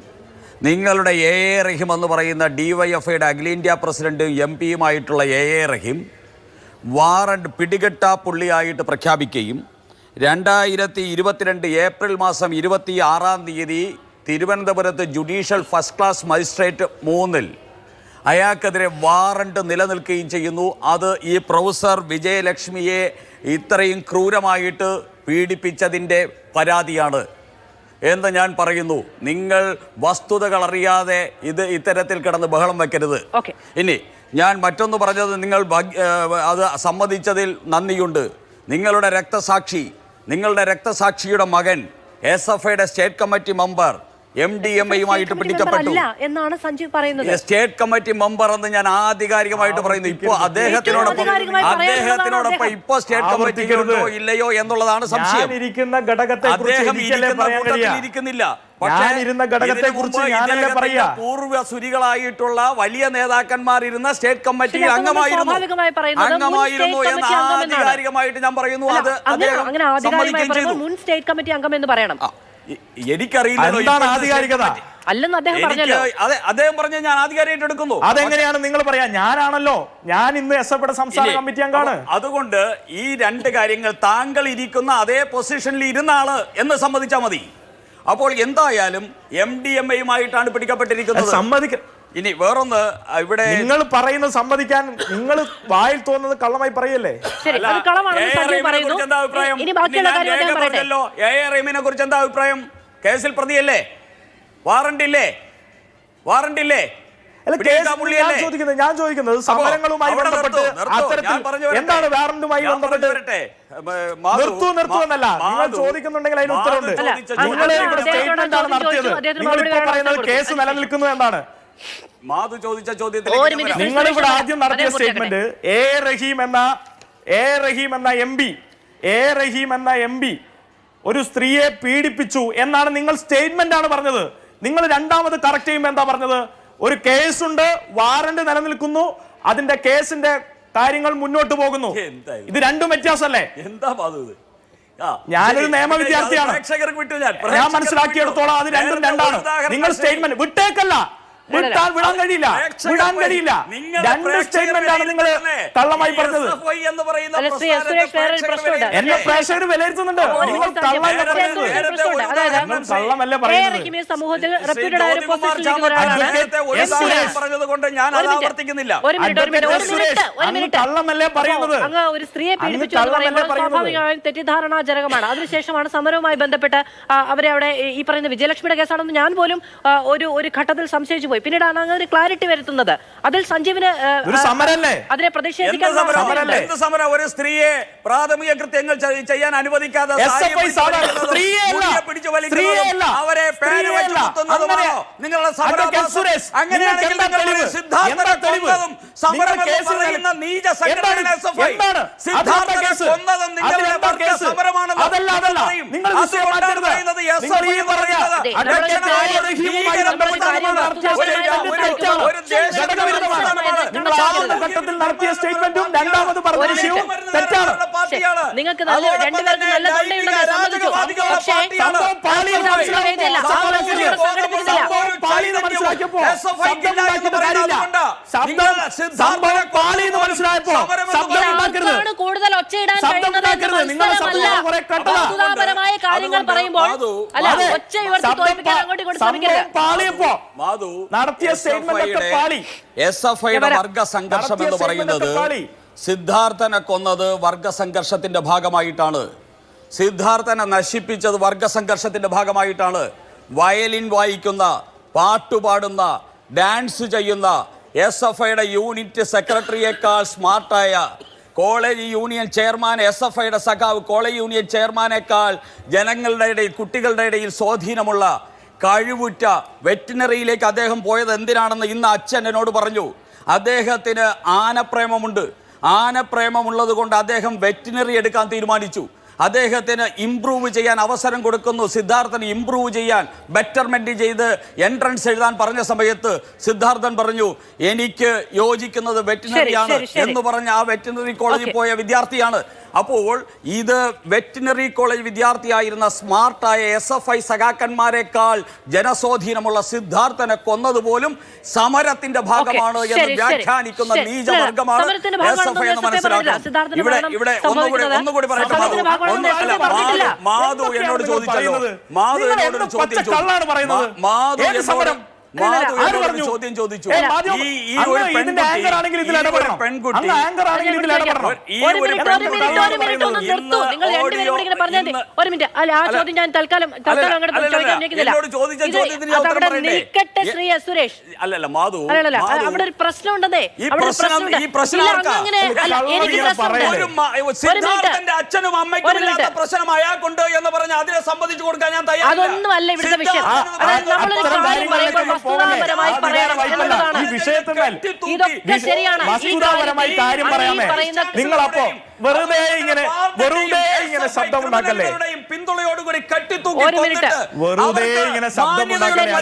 നിങ്ങളുടെ AA റഹീം എന്ന് പറയുന്ന DYFIയുടെ അഖിലേന്ത്യാ പ്രസിഡന്റ് MP-യുമായിട്ടുള്ള AA റഹീം വാറണ്ട് പിടികെട്ടാപ്പുള്ളിയായിട്ട് പ്രഖ്യാപിക്കുകയും 2022 ഏപ്രിൽ മാസം 26-ാം തീയതി തിരുവനന്തപുരത്ത് ജുഡീഷ്യൽ ഫസ്റ്റ് ക്ലാസ് മജിസ്ട്രേറ്റ് 3-ൽ അയാൾക്കെതിരെ വാറണ്ട് നിലനിൽക്കുകയും ചെയ്യുന്നു. അത് ഈ പ്രൊഫസർ വിജയലക്ഷ്മിയെ ഇത്രയും ക്രൂരമായിട്ട് പീഡിപ്പിച്ചതിൻ്റെ പരാതിയാണ് എന്ന് ഞാൻ പറയുന്നു. നിങ്ങൾ വസ്തുതകൾ അറിയാതെ ഇത്തരത്തിൽ കിടന്ന് ബഹളം വെക്കരുത്. ഇനി ഞാൻ മറ്റൊന്ന് പറഞ്ഞത്, നിങ്ങൾ അത് സമ്മതിച്ചതിൽ നന്ദിയുണ്ട്. നിങ്ങളുടെ രക്തസാക്ഷിയുടെ മകൻ SFIയുടെ സ്റ്റേറ്റ് കമ്മിറ്റി മെമ്പർ MDMA-യുമായിട്ട് പിടിക്കപ്പെട്ടു എന്നാണ് സഞ്ജീവ് പറയുന്നത്. സ്റ്റേറ്റ് കമ്മിറ്റി മെമ്പർ എന്ന് ഞാൻ ആധികാരികമായിട്ട് പറയുന്നു. ഇപ്പോൾ അദ്ദേഹത്തിനോടൊപ്പം ഇപ്പോൾ സ്റ്റേറ്റ് കമ്മിറ്റി ഉണ്ടോ ഇല്ലയോ എന്നുള്ളതാണ് സംശയം. അദ്ദേഹം ഇരിക്കുന്ന കൂട്ടത്തിൽ ഇരിക്കുന്നില്ല. പൂർവ്വസുരികളായിട്ടുള്ള വലിയ നേതാക്കന്മാർ ഇരുന്ന സ്റ്റേറ്റ് കമ്മിറ്റിയിൽ അംഗമായിരുന്നു എന്ന് ആധികാരികമായിട്ട് ഞാൻ പറയുന്നു. അത് മുൻ സ്റ്റേറ്റ് കമ്മിറ്റി അംഗം എന്ന് പറയണം. എനിക്കറിയില്ലല്ലോ അല്ലെന്ന് അദ്ദേഹം പറഞ്ഞല്ലോ. അദ്ദേഹം പറഞ്ഞ ഞാൻ ആധികാരികമായിട്ട് എടുക്കുന്നു. അതെങ്ങനെയാണ് നിങ്ങൾ പറയാ? ഞാൻ ഇന്ന് SFIയുടെ സംസ്ഥാന കമ്മിറ്റി അംഗമാണ്. അതുകൊണ്ട് ഈ രണ്ട് കാര്യങ്ങൾ, താങ്കൾ ഇരിക്കുന്ന അതേ പൊസിഷനിൽ ഇരുന്ന ആള് എന്ന് സമ്മതിച്ചാൽ മതി. അപ്പോൾ എന്തായാലും MDMA-യുമായിട്ടാണ് പിടിക്കപ്പെട്ടിരിക്കുന്നത്. ഇനി വേറൊന്ന്, ഇവിടെ നിങ്ങൾ പറയുന്നത് സമ്മതിക്കാൻ നിങ്ങൾ വായിൽ തോന്നുന്നത് കള്ളമായി പറയല്ലേ? റഹീമിനെ കുറിച്ച് എന്താ അഭിപ്രായം? കേസിൽ പ്രതിയല്ലേ? വാറണ്ടില്ലേ? ഞാൻ ചോദിക്കുന്നത് സമരങ്ങളുമായി ബന്ധപ്പെട്ട് എന്താണ് വാറന്റുമായി ബന്ധപ്പെട്ട് നിർത്തൂ എന്നല്ല, നിങ്ങൾ ചോദിക്കുന്നുണ്ടെങ്കിൽ അതിന് ഉത്തരവുണ്ട്. നിങ്ങൾ ഇവിടെ സ്റ്റേറ്റ്മെന്റ് ആണ് നടത്തിയത്. നിങ്ങൾ ഇപ്പോൾ പറയുന്നത് കേസ് നിലനിൽക്കുന്നു എന്നാണ്. മാധു ചോദിച്ച ചോദ്യത്തിൽ നിങ്ങൾ ഇവിടെ ആദ്യം നടത്തിയ സ്റ്റേറ്റ്മെന്റ് എ റഹീം എന്ന എം പി ഒരു സ്ത്രീയെ പീഡിപ്പിച്ചു എന്നാണ് നിങ്ങൾ സ്റ്റേറ്റ്മെന്റ് ആണ് പറഞ്ഞത്. നിങ്ങൾ രണ്ടാമത് കറക്റ്റ് ചെയ്യുമ്പോൾ എന്താ പറഞ്ഞത്? ഒരു കേസുണ്ട്, വാറന്റ് നിലനിൽക്കുന്നു, അതിന്റെ കേസിന്റെ കാര്യങ്ങൾ മുന്നോട്ട് പോകുന്നു. ഇത് രണ്ടും വ്യത്യാസമല്ലേ? എന്താ ഞാനൊരു നിയമ വിദ്യാർത്ഥിയാണ്. ഞാൻ മനസ്സിലാക്കിയെടുത്തോളം അത് രണ്ടാണ്. നിങ്ങൾ സ്റ്റേറ്റ്മെന്റ് വിട്ടേക്കല്ല, വിടാൻ കഴിയില്ല. രണ്ട് സ്റ്റേറ്റ്മെന്റ് ആണ് നിങ്ങൾ കള്ളമായി പറഞ്ഞത്. എന്നെ പ്രേക്ഷകർ വിലയിരുത്തുന്നുണ്ട്. നിങ്ങൾ കള്ളമല്ല പറയുന്നത്. സമൂഹത്തിൽ കള്ളമല്ലേ പറയുന്നത്. ഒരു സ്ത്രീയെ സ്വാഭാവികമായും തെറ്റിദ്ധാരണാജനകമാണ്. അതിനുശേഷമാണ് സമരവുമായി ബന്ധപ്പെട്ട് അവരെ അവിടെ ഈ പറയുന്ന വിജയലക്ഷ്മിയുടെ കേസാണെന്ന് ഞാൻ പോലും ഒരു ഘട്ടത്തിൽ സംശയിച്ചു. പോയി. പിന്നീടാണ് അങ്ങനെ ഒരു ക്ലാരിറ്റി വരുത്തുന്നത്. അതിൽ സഞ്ജീവിന് അതിനെ പ്രതിഷേധിക്കാൻ ഒരു സ്ത്രീയെ പ്രാഥമിക കൃത്യങ്ങൾ ചെയ്യാൻ അനുവദിക്കാതെ അവരെ പേര് വെച്ച് കുത്തുന്നതുമാണോ നിങ്ങളുടെ സമരം? അങ്ങനെയാണെങ്കിൽ നീച സംഘടന കൊന്നതും നിങ്ങളുടെ വർഗ സമരമാണെന്ന് നടത്തിയ സ്റ്റേറ്റ്മെന്റും രണ്ടാമത് പറഞ്ഞ വിഷയവും തെറ്റാണ്. നിങ്ങൾക്ക് രണ്ടുപേർക്കും നല്ല തൊണ്ടയുണ്ടെന്ന് സമ്മതിച്ചു. പക്ഷേ കൂടുതൽ ഒച്ചയിടാൻ വസ്തുതാപരമായ കാര്യങ്ങൾ പറയുമ്പോൾ അല്ല ഒച്ച ഉയർത്തി തോൽപ്പിക്കാൻ അങ്ങോട്ട് ഇങ്ങോട്ട് നടത്തിയ SFIയുടെ വർഗ സംഘർഷം എന്ന് പറയുന്നത് സിദ്ധാർത്ഥനെ കൊന്നത് വർഗ സംഘർഷത്തിന്റെ ഭാഗമായിട്ടാണ്. സിദ്ധാർത്ഥനെ നശിപ്പിച്ചത് വർഗ സംഘർഷത്തിന്റെ ഭാഗമായിട്ടാണ്. വയലിൻ വായിക്കുന്ന, പാട്ടുപാടുന്ന, ഡാൻസ് ചെയ്യുന്ന SFIയുടെ യൂണിറ്റ് സെക്രട്ടറിയേക്കാൾ സ്മാർട്ടായ കോളേജ് യൂണിയൻ ചെയർമാൻ, SFIയുടെ സഖാവ് കോളേജ് യൂണിയൻ ചെയർമാനേക്കാൾ ജനങ്ങളുടെ ഇടയിൽ, കുട്ടികളുടെ ഇടയിൽ സ്വാധീനമുള്ള കഴിവുറ്റ വെറ്റിനറിയിലേക്ക് അദ്ദേഹം പോയത് എന്തിനാണെന്ന് ഇന്ന് അച്ഛൻ എന്നോട് പറഞ്ഞു. അദ്ദേഹത്തിന് ആനപ്രേമമുണ്ട്. ആനപ്രേമമുള്ളത് കൊണ്ട് അദ്ദേഹം വെറ്റിനറി എടുക്കാൻ തീരുമാനിച്ചു. അദ്ദേഹത്തിന് ഇംപ്രൂവ് ചെയ്യാൻ അവസരം കൊടുക്കുന്നു. സിദ്ധാർത്ഥന് ഇംപ്രൂവ് ചെയ്യാൻ, ബെറ്റർമെന്റ് ചെയ്ത് എൻട്രൻസ് എഴുതാൻ പറഞ്ഞ സമയത്ത് സിദ്ധാർത്ഥൻ പറഞ്ഞു എനിക്ക് യോജിക്കുന്നത് വെറ്റിനറിയാണ് എന്ന് പറഞ്ഞ് ആ വെറ്റിനറി കോളേജിൽ പോയ വിദ്യാർത്ഥിയാണ്. അപ്പോൾ ഇത് വെറ്റിനറി കോളേജ് വിദ്യാർത്ഥിയായിരുന്ന സ്മാർട്ടായ SFI സഖാക്കന്മാരെക്കാൾ ജനസ്വാധീനമുള്ള സിദ്ധാർത്ഥനെ കൊന്നതുപോലും സമരത്തിന്റെ ഭാഗമാണ് എന്ന് വ്യാഖ്യാനിക്കുന്ന നീചവർഗമാണ് SFI എന്ന് മനസ്സിലാക്കണം. ഇവിടെ ഒന്നുകൂടി പറയട്ടെ. മാധു എന്നോട് ചോദിച്ചല്ലോ, മാധു എന്നോട് ചോദ്യം ചോദിച്ചു. പെൺകുട്ടി അല്ലല്ല മാധു, അവിടെ ഒരു പ്രശ്നം ഉണ്ടെന്നേ. സിദ്ധാർത്ഥന്റെ അച്ഛനും അമ്മയ്ക്കും ഇല്ലാത്ത പ്രശ്നം അയാൾക്കുണ്ട് എന്ന് പറഞ്ഞ് അതിനെ സംബന്ധിച്ചു കൊടുക്കാൻ ഞാൻ തയ്യാറല്ല. അതൊന്നും അല്ല ഇവിടുത്തെ വിഷയം. ഇതൊക്കെ ശരിയാണ്. നിങ്ങളപ്പോ വെറുതെ ഇങ്ങനെ ശബ്ദം ഉണ്ടാക്കല്ലേ? പിന്തുണയോടുകൂടി കെട്ടിത്തൂക്കി വെറുതെ ഇങ്ങനെ ശബ്ദം ഉണ്ടാക്കല്ലേ?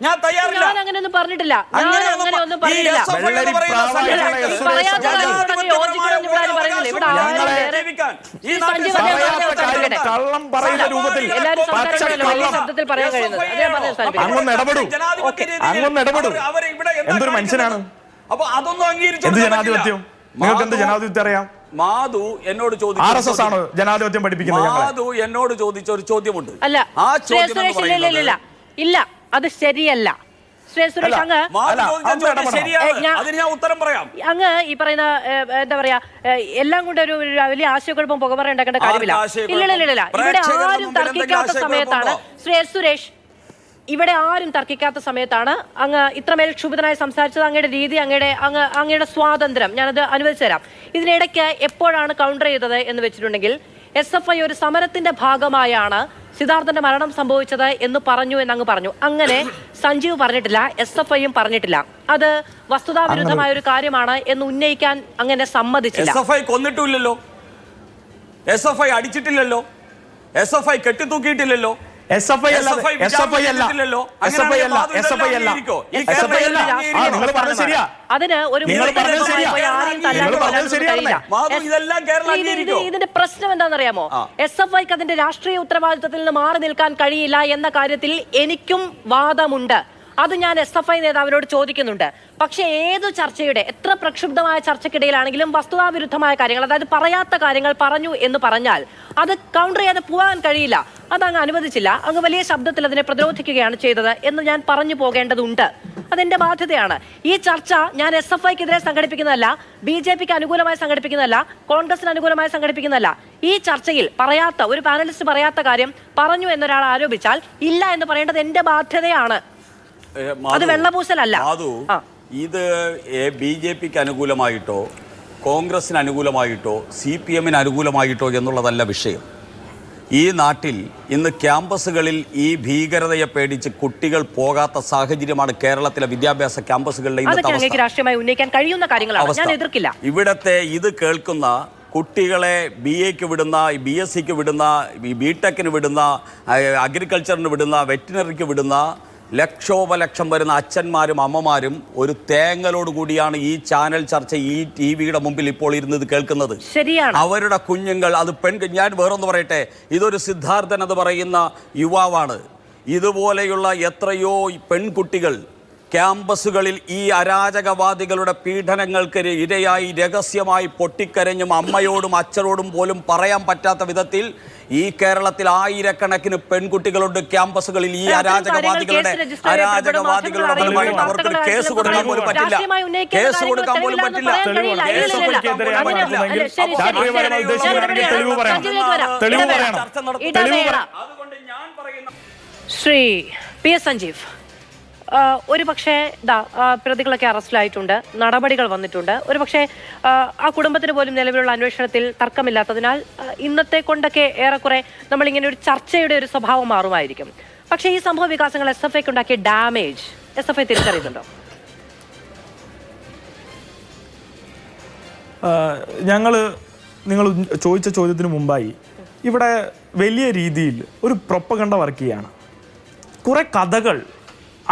ഞാൻ തയ്യാറില്ല. ഞാൻ അങ്ങനെയൊന്നും പറഞ്ഞിട്ടില്ല. അങ്ങനെയൊന്നും പറഞ്ഞിട്ടില്ല. കള്ളം പറയുന്ന രൂപത്തിൽ ശബ്ദത്തിൽ പറയാൻ കഴിയുന്നത് അങ്ങൊന്ന് ഇടപെടൂ. എന്തൊരു മനുഷ്യനാണ്. അപ്പൊ അതൊന്നും എന്ത് ജനാധിപത്യം? നിങ്ങൾക്ക് എന്ത് ജനാധിപത്യം അറിയാം? മാധു എന്നോട് ചോദിച്ചു, RSS ആണോ ജനാധിപത്യം പഠിപ്പിക്കുന്നത്? മാധു എന്നോട് ചോദിച്ച ഒരു ചോദ്യമുണ്ട്. അല്ല, ആ ചോദ്യം ഇല്ല, അത് ശരിയല്ല. ഞാൻ ഉത്തരം പറയാം. അങ്ങ് ഈ പറയുന്ന എന്താ പറയാ, എല്ലാം കൊണ്ട് ഒരു വലിയ ആശയക്കുഴപ്പം പുകമറ ഉണ്ടാക്കേണ്ട കാര്യമില്ല. ഇല്ല, ഇവിടെ ആരും തർക്കിക്കാത്ത സമയത്താണ് ശ്രീ എസ് സുരേഷ്, ഇവിടെ ആരും തർക്കിക്കാത്ത സമയത്താണ് അങ്ങ് ഇത്രമേൽ ക്ഷുഭിതനായി സംസാരിച്ചത്. അങ്ങയുടെ രീതി, അങ്ങയുടെ സ്വാതന്ത്ര്യം ഞാനത് അനുവദിച്ചു തരാം. ഇതിനിടയ്ക്ക് എപ്പോഴാണ് കൗണ്ടർ ചെയ്തത് എന്ന് വെച്ചിട്ടുണ്ടെങ്കിൽ SFI ഒരു സമരത്തിന്റെ ഭാഗമായാണ് സിദ്ധാർത്ഥന്റെ മരണം സംഭവിച്ചത് എന്ന് പറഞ്ഞു എന്നങ്ങ് പറഞ്ഞു. അങ്ങനെ സഞ്ജീവ് പറഞ്ഞിട്ടില്ല, SFIയും പറഞ്ഞിട്ടില്ല. അത് വസ്തുതാവിരുദ്ധമായ ഒരു കാര്യമാണ് എന്ന് ഉന്നയിക്കാൻ അങ്ങനെ സമ്മതിച്ചില്ല. SFI കൊന്നിട്ടില്ലല്ലോ, SFI അടിച്ചിട്ടില്ലല്ലോ, SFI കെട്ടിത്തൂക്കിയിട്ടില്ലല്ലോ. അതിന് ഒരു ഇതിന്റെ പ്രശ്നം എന്താണെന്നറിയാമോ? SFIക്ക് അതിന്റെ രാഷ്ട്രീയ ഉത്തരവാദിത്തത്തിൽ നിന്ന് മാറി നിൽക്കാൻ കഴിയില്ല എന്ന കാര്യത്തിൽ എനിക്കും വാദമുണ്ട്. അത് ഞാൻ SFI നേതാവിനോട് ചോദിക്കുന്നുണ്ട്. പക്ഷേ ഏതു ചർച്ചയുടെ, എത്ര പ്രക്ഷുബ്ധമായ ചർച്ചയ്ക്കിടയിലാണെങ്കിലും വസ്തുതാവിരുദ്ധമായ കാര്യങ്ങൾ, അതായത് പറയാത്ത കാര്യങ്ങൾ പറഞ്ഞു എന്ന് പറഞ്ഞാൽ അത് കൗണ്ടർ ചെയ്യാതെ പോകാൻ കഴിയില്ല. അതങ്ങ് അനുവദിച്ചില്ല. അങ്ങ് വലിയ ശബ്ദത്തിൽ അതിനെ പ്രതിരോധിക്കുകയാണ് ചെയ്തത് എന്ന് ഞാൻ പറഞ്ഞു പോകേണ്ടതുണ്ട്. അതെന്റെ ബാധ്യതയാണ്. ഈ ചർച്ച ഞാൻ SFIക്കെതിരെ സംഘടിപ്പിക്കുന്നതല്ല, BJPക്ക് അനുകൂലമായി സംഘടിപ്പിക്കുന്നതല്ല, കോൺഗ്രസിന് അനുകൂലമായി സംഘടിപ്പിക്കുന്നതല്ല. ഈ ചർച്ചയിൽ പറയാത്ത ഒരു പാനലിസ്റ്റ് പറയാത്ത കാര്യം പറഞ്ഞു എന്നൊരാൾ ആരോപിച്ചാൽ ഇല്ല എന്ന് പറയേണ്ടത് എന്റെ ബാധ്യതയാണ്. അത് വെള്ളപൂശലല്ല. ഇത് BJPക്ക് അനുകൂലമായിട്ടോ കോൺഗ്രസിന് അനുകൂലമായിട്ടോ CPMന് അനുകൂലമായിട്ടോ എന്നുള്ളതല്ല വിഷയം. ഈ നാട്ടിൽ ഇന്ന് ക്യാമ്പസുകളിൽ ഈ ഭീകരതയെ പേടിച്ച് കുട്ടികൾ പോകാത്ത സാഹചര്യമാണ് കേരളത്തിലെ വിദ്യാഭ്യാസ ക്യാമ്പസുകളിലെ രാഷ്ട്രീയമായി ഉന്നയിക്കാൻ കഴിയുന്ന കാര്യങ്ങളാണ്, ഞാൻ എതിർക്കില്ല. ഇവിടത്തെ ഇത് കേൾക്കുന്ന കുട്ടികളെ BAക്ക് വിടുന്ന, BSCക്ക് വിടുന്ന, BTECന് വിടുന്ന, അഗ്രികൾച്ചറിന് വിടുന്ന, വെറ്റിനറിക്ക് വിടുന്ന ലക്ഷോപലക്ഷം വരുന്ന അച്ഛന്മാരും അമ്മമാരും ഒരു തേങ്ങലോടുകൂടിയാണ് ഈ ചാനൽ ചർച്ച ഈ TV-യുടെ മുമ്പിൽ ഇപ്പോൾ ഇരുന്നത് കേൾക്കുന്നത്. ശരിയാണ്. അവരുടെ കുഞ്ഞുങ്ങൾ അത് ഞാൻ വേറൊന്ന് പറയട്ടെ, ഇതൊരു സിദ്ധാർത്ഥൻ എന്ന് പറയുന്ന യുവാവാണ്. ഇതുപോലെയുള്ള എത്രയോ പെൺകുട്ടികൾ ക്യാമ്പസുകളിൽ ഈ അരാജകവാദികളുടെ പീഡനങ്ങൾക്ക് ഇരയായി രഹസ്യമായി പൊട്ടിക്കരഞ്ഞും അമ്മയോടും അച്ഛനോടും പോലും പറയാൻ പറ്റാത്ത വിധത്തിൽ ഈ കേരളത്തിൽ ആയിരക്കണക്കിന് പെൺകുട്ടികളുണ്ട് ക്യാമ്പസുകളിൽ. ഈ അരാജകവാദികളുടെ അവർക്ക് കേസ് കൊടുക്കാൻ പോലും പറ്റില്ല. കേസ് കൊടുക്കാൻ പോലും പറ്റില്ല. ശ്രീ PS സഞ്ജീവ്, ഒരു പക്ഷേ പ്രതികളൊക്കെ അറസ്റ്റിലായിട്ടുണ്ട്, നടപടികൾ വന്നിട്ടുണ്ട്. ഒരു പക്ഷേ ആ കുടുംബത്തിന് പോലും നിലവിലുള്ള അന്വേഷണത്തിൽ തർക്കമില്ലാത്തതിനാൽ ഇന്നത്തെ കൊണ്ടൊക്കെ ഏറെക്കുറെ നമ്മളിങ്ങനെ ഒരു ചർച്ചയുടെ ഒരു സ്വഭാവം മാറുമായിരിക്കും. പക്ഷേ ഈ സംഭവ വികാസങ്ങൾ SFIക്ക് ഉണ്ടാക്കിയ ഡാമേജ് SFI തിരിച്ചറിയുന്നുണ്ടോ? നിങ്ങൾ ചോദിച്ച ചോദ്യത്തിന് മുമ്പായി ഇവിടെ വലിയ രീതിയിൽ ഒരു പ്രൊപ്പഗണ്ട വർക്ക് ചെയ്യാണ്. കുറെ കഥകൾ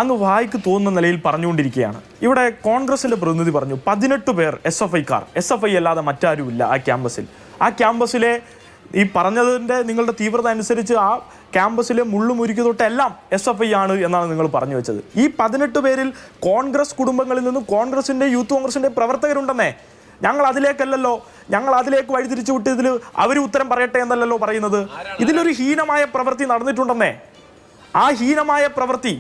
അങ്ങ് വായിക്ക് തോന്നുന്ന നിലയിൽ പറഞ്ഞുകൊണ്ടിരിക്കുകയാണ്. ഇവിടെ കോൺഗ്രസിന്റെ പ്രതിനിധി പറഞ്ഞു 18 പേർ SFIക്കാർ, SFI അല്ലാതെ മറ്റാരുമില്ല ആ ക്യാമ്പസിൽ. ആ ക്യാമ്പസിലെ ഈ പറഞ്ഞതിൻ്റെ നിങ്ങളുടെ തീവ്രത അനുസരിച്ച് ആ ക്യാമ്പസിലെ മുള്ളുമുരുക്കി തൊട്ടെല്ലാം SFI ആണ് എന്നാണ് നിങ്ങൾ പറഞ്ഞു വെച്ചത്. ഈ 18 പേരിൽ കോൺഗ്രസ് കുടുംബങ്ങളിൽ നിന്നും കോൺഗ്രസിൻ്റെ യൂത്ത് കോൺഗ്രസിൻ്റെ പ്രവർത്തകരുണ്ടെന്നേ. ഞങ്ങൾ അതിലേക്കല്ലല്ലോ, ഞങ്ങൾ അതിലേക്ക് വഴിതിരിച്ചു വിട്ടതിൽ അവർ ഉത്തരം പറയട്ടെ എന്നല്ലല്ലോ പറയുന്നത്. ഇതിലൊരു ഹീനമായ പ്രവൃത്തി നടന്നിട്ടുണ്ടെന്നേ. ആ ഹീനമായ പ്രവൃത്തി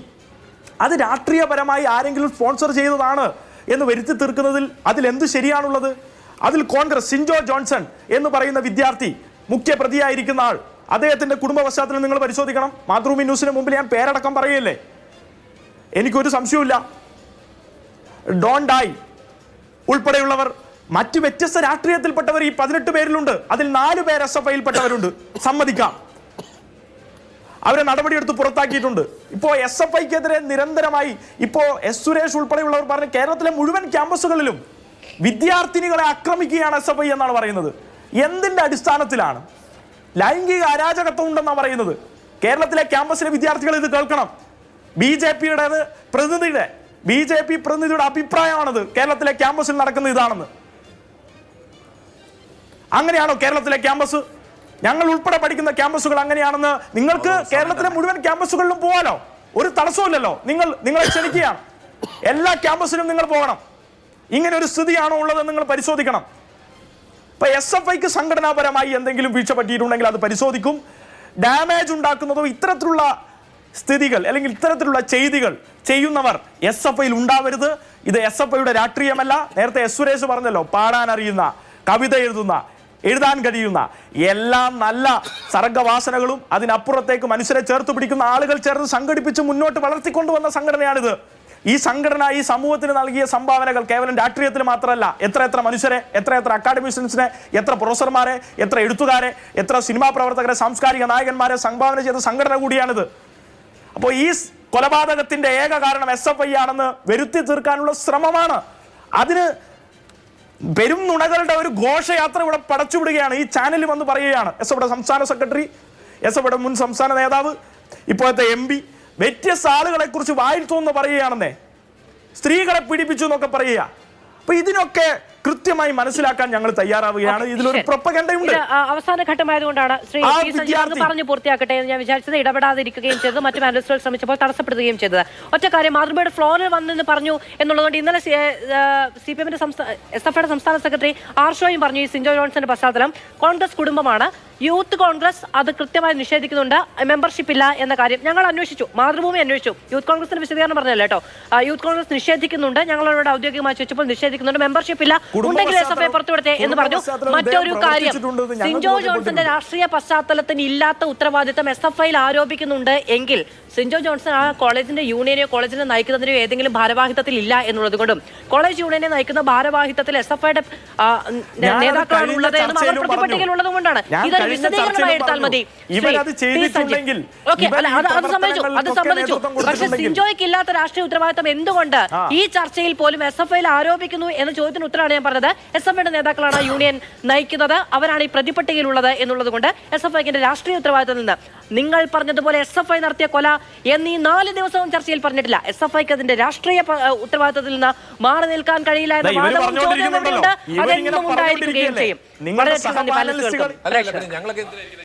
അത് രാഷ്ട്രീയപരമായി ആരെങ്കിലും സ്പോൺസർ ചെയ്തതാണ് എന്ന് വരുത്തി തീർക്കുന്നതിൽ അതിലെന്ത് ശരിയാണുള്ളത്? അതിൽ കോൺഗ്രസ് സിൻജോ ജോൺസൺ എന്ന് പറയുന്ന വിദ്യാർത്ഥി മുഖ്യ പ്രതിയായിരിക്കുന്ന ആൾ, അദ്ദേഹത്തിന്റെ കുടുംബ പശ്ചാത്തലം നിങ്ങൾ പരിശോധിക്കണം. മാതൃഭൂമി ന്യൂസിന് മുമ്പിൽ ഞാൻ പേരടക്കം പറയല്ലേ, എനിക്കൊരു സംശയവുമില്ല. ഡോൺ ഡായ് ഉൾപ്പെടെയുള്ളവർ മറ്റ് വ്യത്യസ്ത രാഷ്ട്രീയത്തിൽപ്പെട്ടവർ ഈ 18 പേരിലുണ്ട്. അതിൽ 4 പേർ SFIയിൽപ്പെട്ടവരുണ്ട്, സമ്മതിക്കാം. അവരെ നടപടിയെടുത്ത് പുറത്താക്കിയിട്ടുണ്ട്. ഇപ്പോൾ SFIക്കെതിരെ നിരന്തരമായി ഇപ്പോൾ S സുരേഷ് ഉൾപ്പെടെയുള്ളവർ പറഞ്ഞ് കേരളത്തിലെ മുഴുവൻ ക്യാമ്പസുകളിലും വിദ്യാർത്ഥിനികളെ ആക്രമിക്കുകയാണ് SFI എന്നാണ് പറയുന്നത്. എന്തിന്റെ അടിസ്ഥാനത്തിലാണ്? ലൈംഗിക അരാജകത്വം ഉണ്ടെന്നാണ് പറയുന്നത്. കേരളത്തിലെ ക്യാമ്പസിലെ വിദ്യാർത്ഥികൾ ഇത് കേൾക്കണം. BJP പ്രതിനിധിയുടെ അഭിപ്രായമാണത് കേരളത്തിലെ ക്യാമ്പസിൽ നടക്കുന്ന ഇതാണെന്ന്. അങ്ങനെയാണോ കേരളത്തിലെ ക്യാമ്പസ്? ഞങ്ങൾ ഉൾപ്പെടെ പഠിക്കുന്ന ക്യാമ്പസുകൾ അങ്ങനെയാണെന്ന് നിങ്ങൾക്ക് കേരളത്തിലെ മുഴുവൻ ക്യാമ്പസുകളിലും പോകാനോ ഒരു തടസ്സമില്ലല്ലോ. നിങ്ങളെ ക്ഷണിക്കുകയാണ്, എല്ലാ ക്യാമ്പസിലും നിങ്ങൾ പോകണം. ഇങ്ങനെ ഒരു സ്ഥിതിയാണോ ഉള്ളത് നിങ്ങൾ പരിശോധിക്കണം. ഇപ്പൊ SFIക്ക് സംഘടനാപരമായി എന്തെങ്കിലും വീഴ്ച പറ്റിയിട്ടുണ്ടെങ്കിൽ അത് പരിശോധിക്കും. ഡാമേജ് ഉണ്ടാക്കുന്നതോ ഇത്തരത്തിലുള്ള സ്ഥിതികൾ അല്ലെങ്കിൽ ഇത്തരത്തിലുള്ള ചെയ്തികൾ ചെയ്യുന്നവർ SFIയിൽ ഉണ്ടാവരുത്. ഇത് SFIയുടെ രാഷ്ട്രീയമല്ല. നേരത്തെ S സുരേഷ് പറഞ്ഞല്ലോ, പാടാൻ അറിയുന്ന, കവിത എഴുതാൻ കഴിയുന്ന എല്ലാ നല്ല സർഗവാസനകളും അതിനപ്പുറത്തേക്ക് മനുഷ്യരെ ചേർത്ത് പിടിക്കുന്ന ആളുകൾ ചേർന്ന് സംഘടിപ്പിച്ച് മുന്നോട്ട് വളർത്തിക്കൊണ്ടുവന്ന സംഘടനയാണിത്. ഈ സംഘടന ഈ സമൂഹത്തിന് നൽകിയ സംഭാവനകൾ കേവലം രാഷ്ട്രീയത്തിൽ മാത്രമല്ല, എത്ര മനുഷ്യരെ, എത്ര അക്കാഡമിഷ്യൻസിനെ, എത്ര പ്രൊഫസർമാരെ, എത്ര എഴുത്തുകാരെ, എത്ര സിനിമാ പ്രവർത്തകരെ, സാംസ്കാരിക നായകന്മാരെ സംഭാവന ചെയ്ത സംഘടന കൂടിയാണിത്. അപ്പോൾ ഈ കൊലപാതകത്തിന്റെ ഏക കാരണം SFI ആണെന്ന് വരുത്തി തീർക്കാനുള്ള ശ്രമമാണ്. അതിന് പെരും നുണകളുടെ ഒരു ഘോഷയാത്ര ഇവിടെ പടച്ചുവിടുകയാണ്. ഈ ചാനലിൽ വന്ന് പറയുകയാണ് SFIയുടെ സംസ്ഥാന സെക്രട്ടറി, SFIയുടെ മുൻ സംസ്ഥാന നേതാവ്, ഇപ്പോഴത്തെ MP വ്യത്യസ്ത ആളുകളെ കുറിച്ച് വായിൽ തോന്നുന്നു പറയുകയാണെന്നേ. സ്ത്രീകളെ പീഡിപ്പിച്ചു എന്നൊക്കെ പറയുക. അപ്പൊ ഇതിനൊക്കെ കൃത്യമായി മനസ്സിലാക്കാൻ ഞങ്ങൾ തയ്യാറാവുകയാണ്. ഇതിലൊരു പ്രൊപ്പഗണ്ടയുണ്ട്. അവസാന ഘട്ടമായതുകൊണ്ടാണ് ശ്രീ പി. സഞ്ജീവ് പറഞ്ഞു പൂർത്തിയാക്കട്ടെ എന്ന് ഞാൻ വിചാരിച്ചത്. ഇടപെടാതിരിക്കുകയും ചെയ്തത്, മറ്റു പാനലിസ്റ്റുകൾ ശ്രമിച്ചപ്പോൾ തടസ്സപ്പെടുത്തുകയും ചെയ്തത്. ഒറ്റ കാര്യം, മാതൃഭൂമിയുടെ ഫ്ലോറിൽ വന്നെന്ന് പറഞ്ഞു എന്നുള്ളതുകൊണ്ട് ഇന്നലെ CPM-ന്റെ SFIയുടെ സംസ്ഥാന സെക്രട്ടറി ആർഷോയും പറഞ്ഞു ഈ സിൻജോ ജോൺസന്റെ പശ്ചാത്തലം കോൺഗ്രസ് കുടുംബമാണ്, യൂത്ത് കോൺഗ്രസ് അത് കൃത്യമായി നിഷേധിക്കുന്നുണ്ട്, മെമ്പർഷിപ്പ് ഇല്ല എന്ന കാര്യം ഞങ്ങൾ അന്വേഷിച്ചു, മാതൃഭൂമി അന്വേഷിച്ചു. യൂത്ത് കോൺഗ്രസിന്റെ വിശദീകരണം പറഞ്ഞല്ലോ കേട്ടോ. യൂത്ത് കോൺഗ്രസ് നിഷേധിക്കുന്നുണ്ട്, ഞങ്ങളോട് ഔദ്യോഗികമായി ചോദിച്ചപ്പോൾ നിഷേധിക്കുന്നുണ്ട്, മെമ്പർഷിപ്പ് ഇല്ല, ഉണ്ടെങ്കിൽ SFI പുറത്തുവിടട്ടെ എന്ന് പറഞ്ഞു. മറ്റൊരു കാര്യം, സിൻജോ ജോൺസന്റെ രാഷ്ട്രീയ പശ്ചാത്തലത്തിന് ഇല്ലാത്ത ഉത്തരവാദിത്തം SFIയിൽ ആരോപിക്കുന്നുണ്ട് എങ്കിൽ സിൻജോ ജോൺസൺ ആ കോളേജിന്റെ യൂണിയനെയോ കോളേജിനെ നയിക്കുന്നതിനോ ഏതെങ്കിലും ഭാരവാഹിത്വത്തിൽ ഇല്ല എന്നുള്ളത് കൊണ്ടും കോളേജ് യൂണിയനെ നയിക്കുന്ന ഭാരവാഹിത്വത്തിൽ SFIയുടെ നേതാക്കളാണ് ഉള്ളത് എന്നും അവർ പ്രതിപട്ടികയിൽ ഉള്ളത് കൊണ്ടാണ്. ഇതൊരു വിശദീകരണമായി എടുത്താൽ മതി. അത് സമ്മതിച്ചു. പക്ഷെ സിൻജോയ്ക്ക് ഇല്ലാത്ത രാഷ്ട്രീയ ഉത്തരവാദിത്തം എന്തുകൊണ്ട് ഈ ചർച്ചയിൽ പോലും SFIയിൽ ആരോപിക്കുന്നു എന്ന ചോദ്യത്തിന് ഉത്തരമാണ് ഞാൻ പറഞ്ഞത്. SFIയുടെ നേതാക്കളാണ് യൂണിയൻ നയിക്കുന്നത്, അവരാണ് ഈ പ്രതിപട്ടികയിലുള്ളത് എന്നുള്ളത് കൊണ്ട് SFIന്റെ രാഷ്ട്രീയ ഉത്തരവാദിത്തത്തിൽ നിന്ന് നിങ്ങൾ പറഞ്ഞതുപോലെ SFI നടത്തിയ കൊല എന്നീ 4 ദിവസവും ചർച്ചയിൽ പറഞ്ഞിട്ടില്ല. SFIക്ക് അതിന്റെ രാഷ്ട്രീയ ഉത്തരവാദിത്തത്തിൽ നിന്ന് മാറി നിൽക്കാൻ കഴിയില്ല എന്ന വാദവും ചോദ്യങ്ങളുണ്ട്. അതെന്നും ഉണ്ടായിരിക്കുകയും ചെയ്യും. വളരെ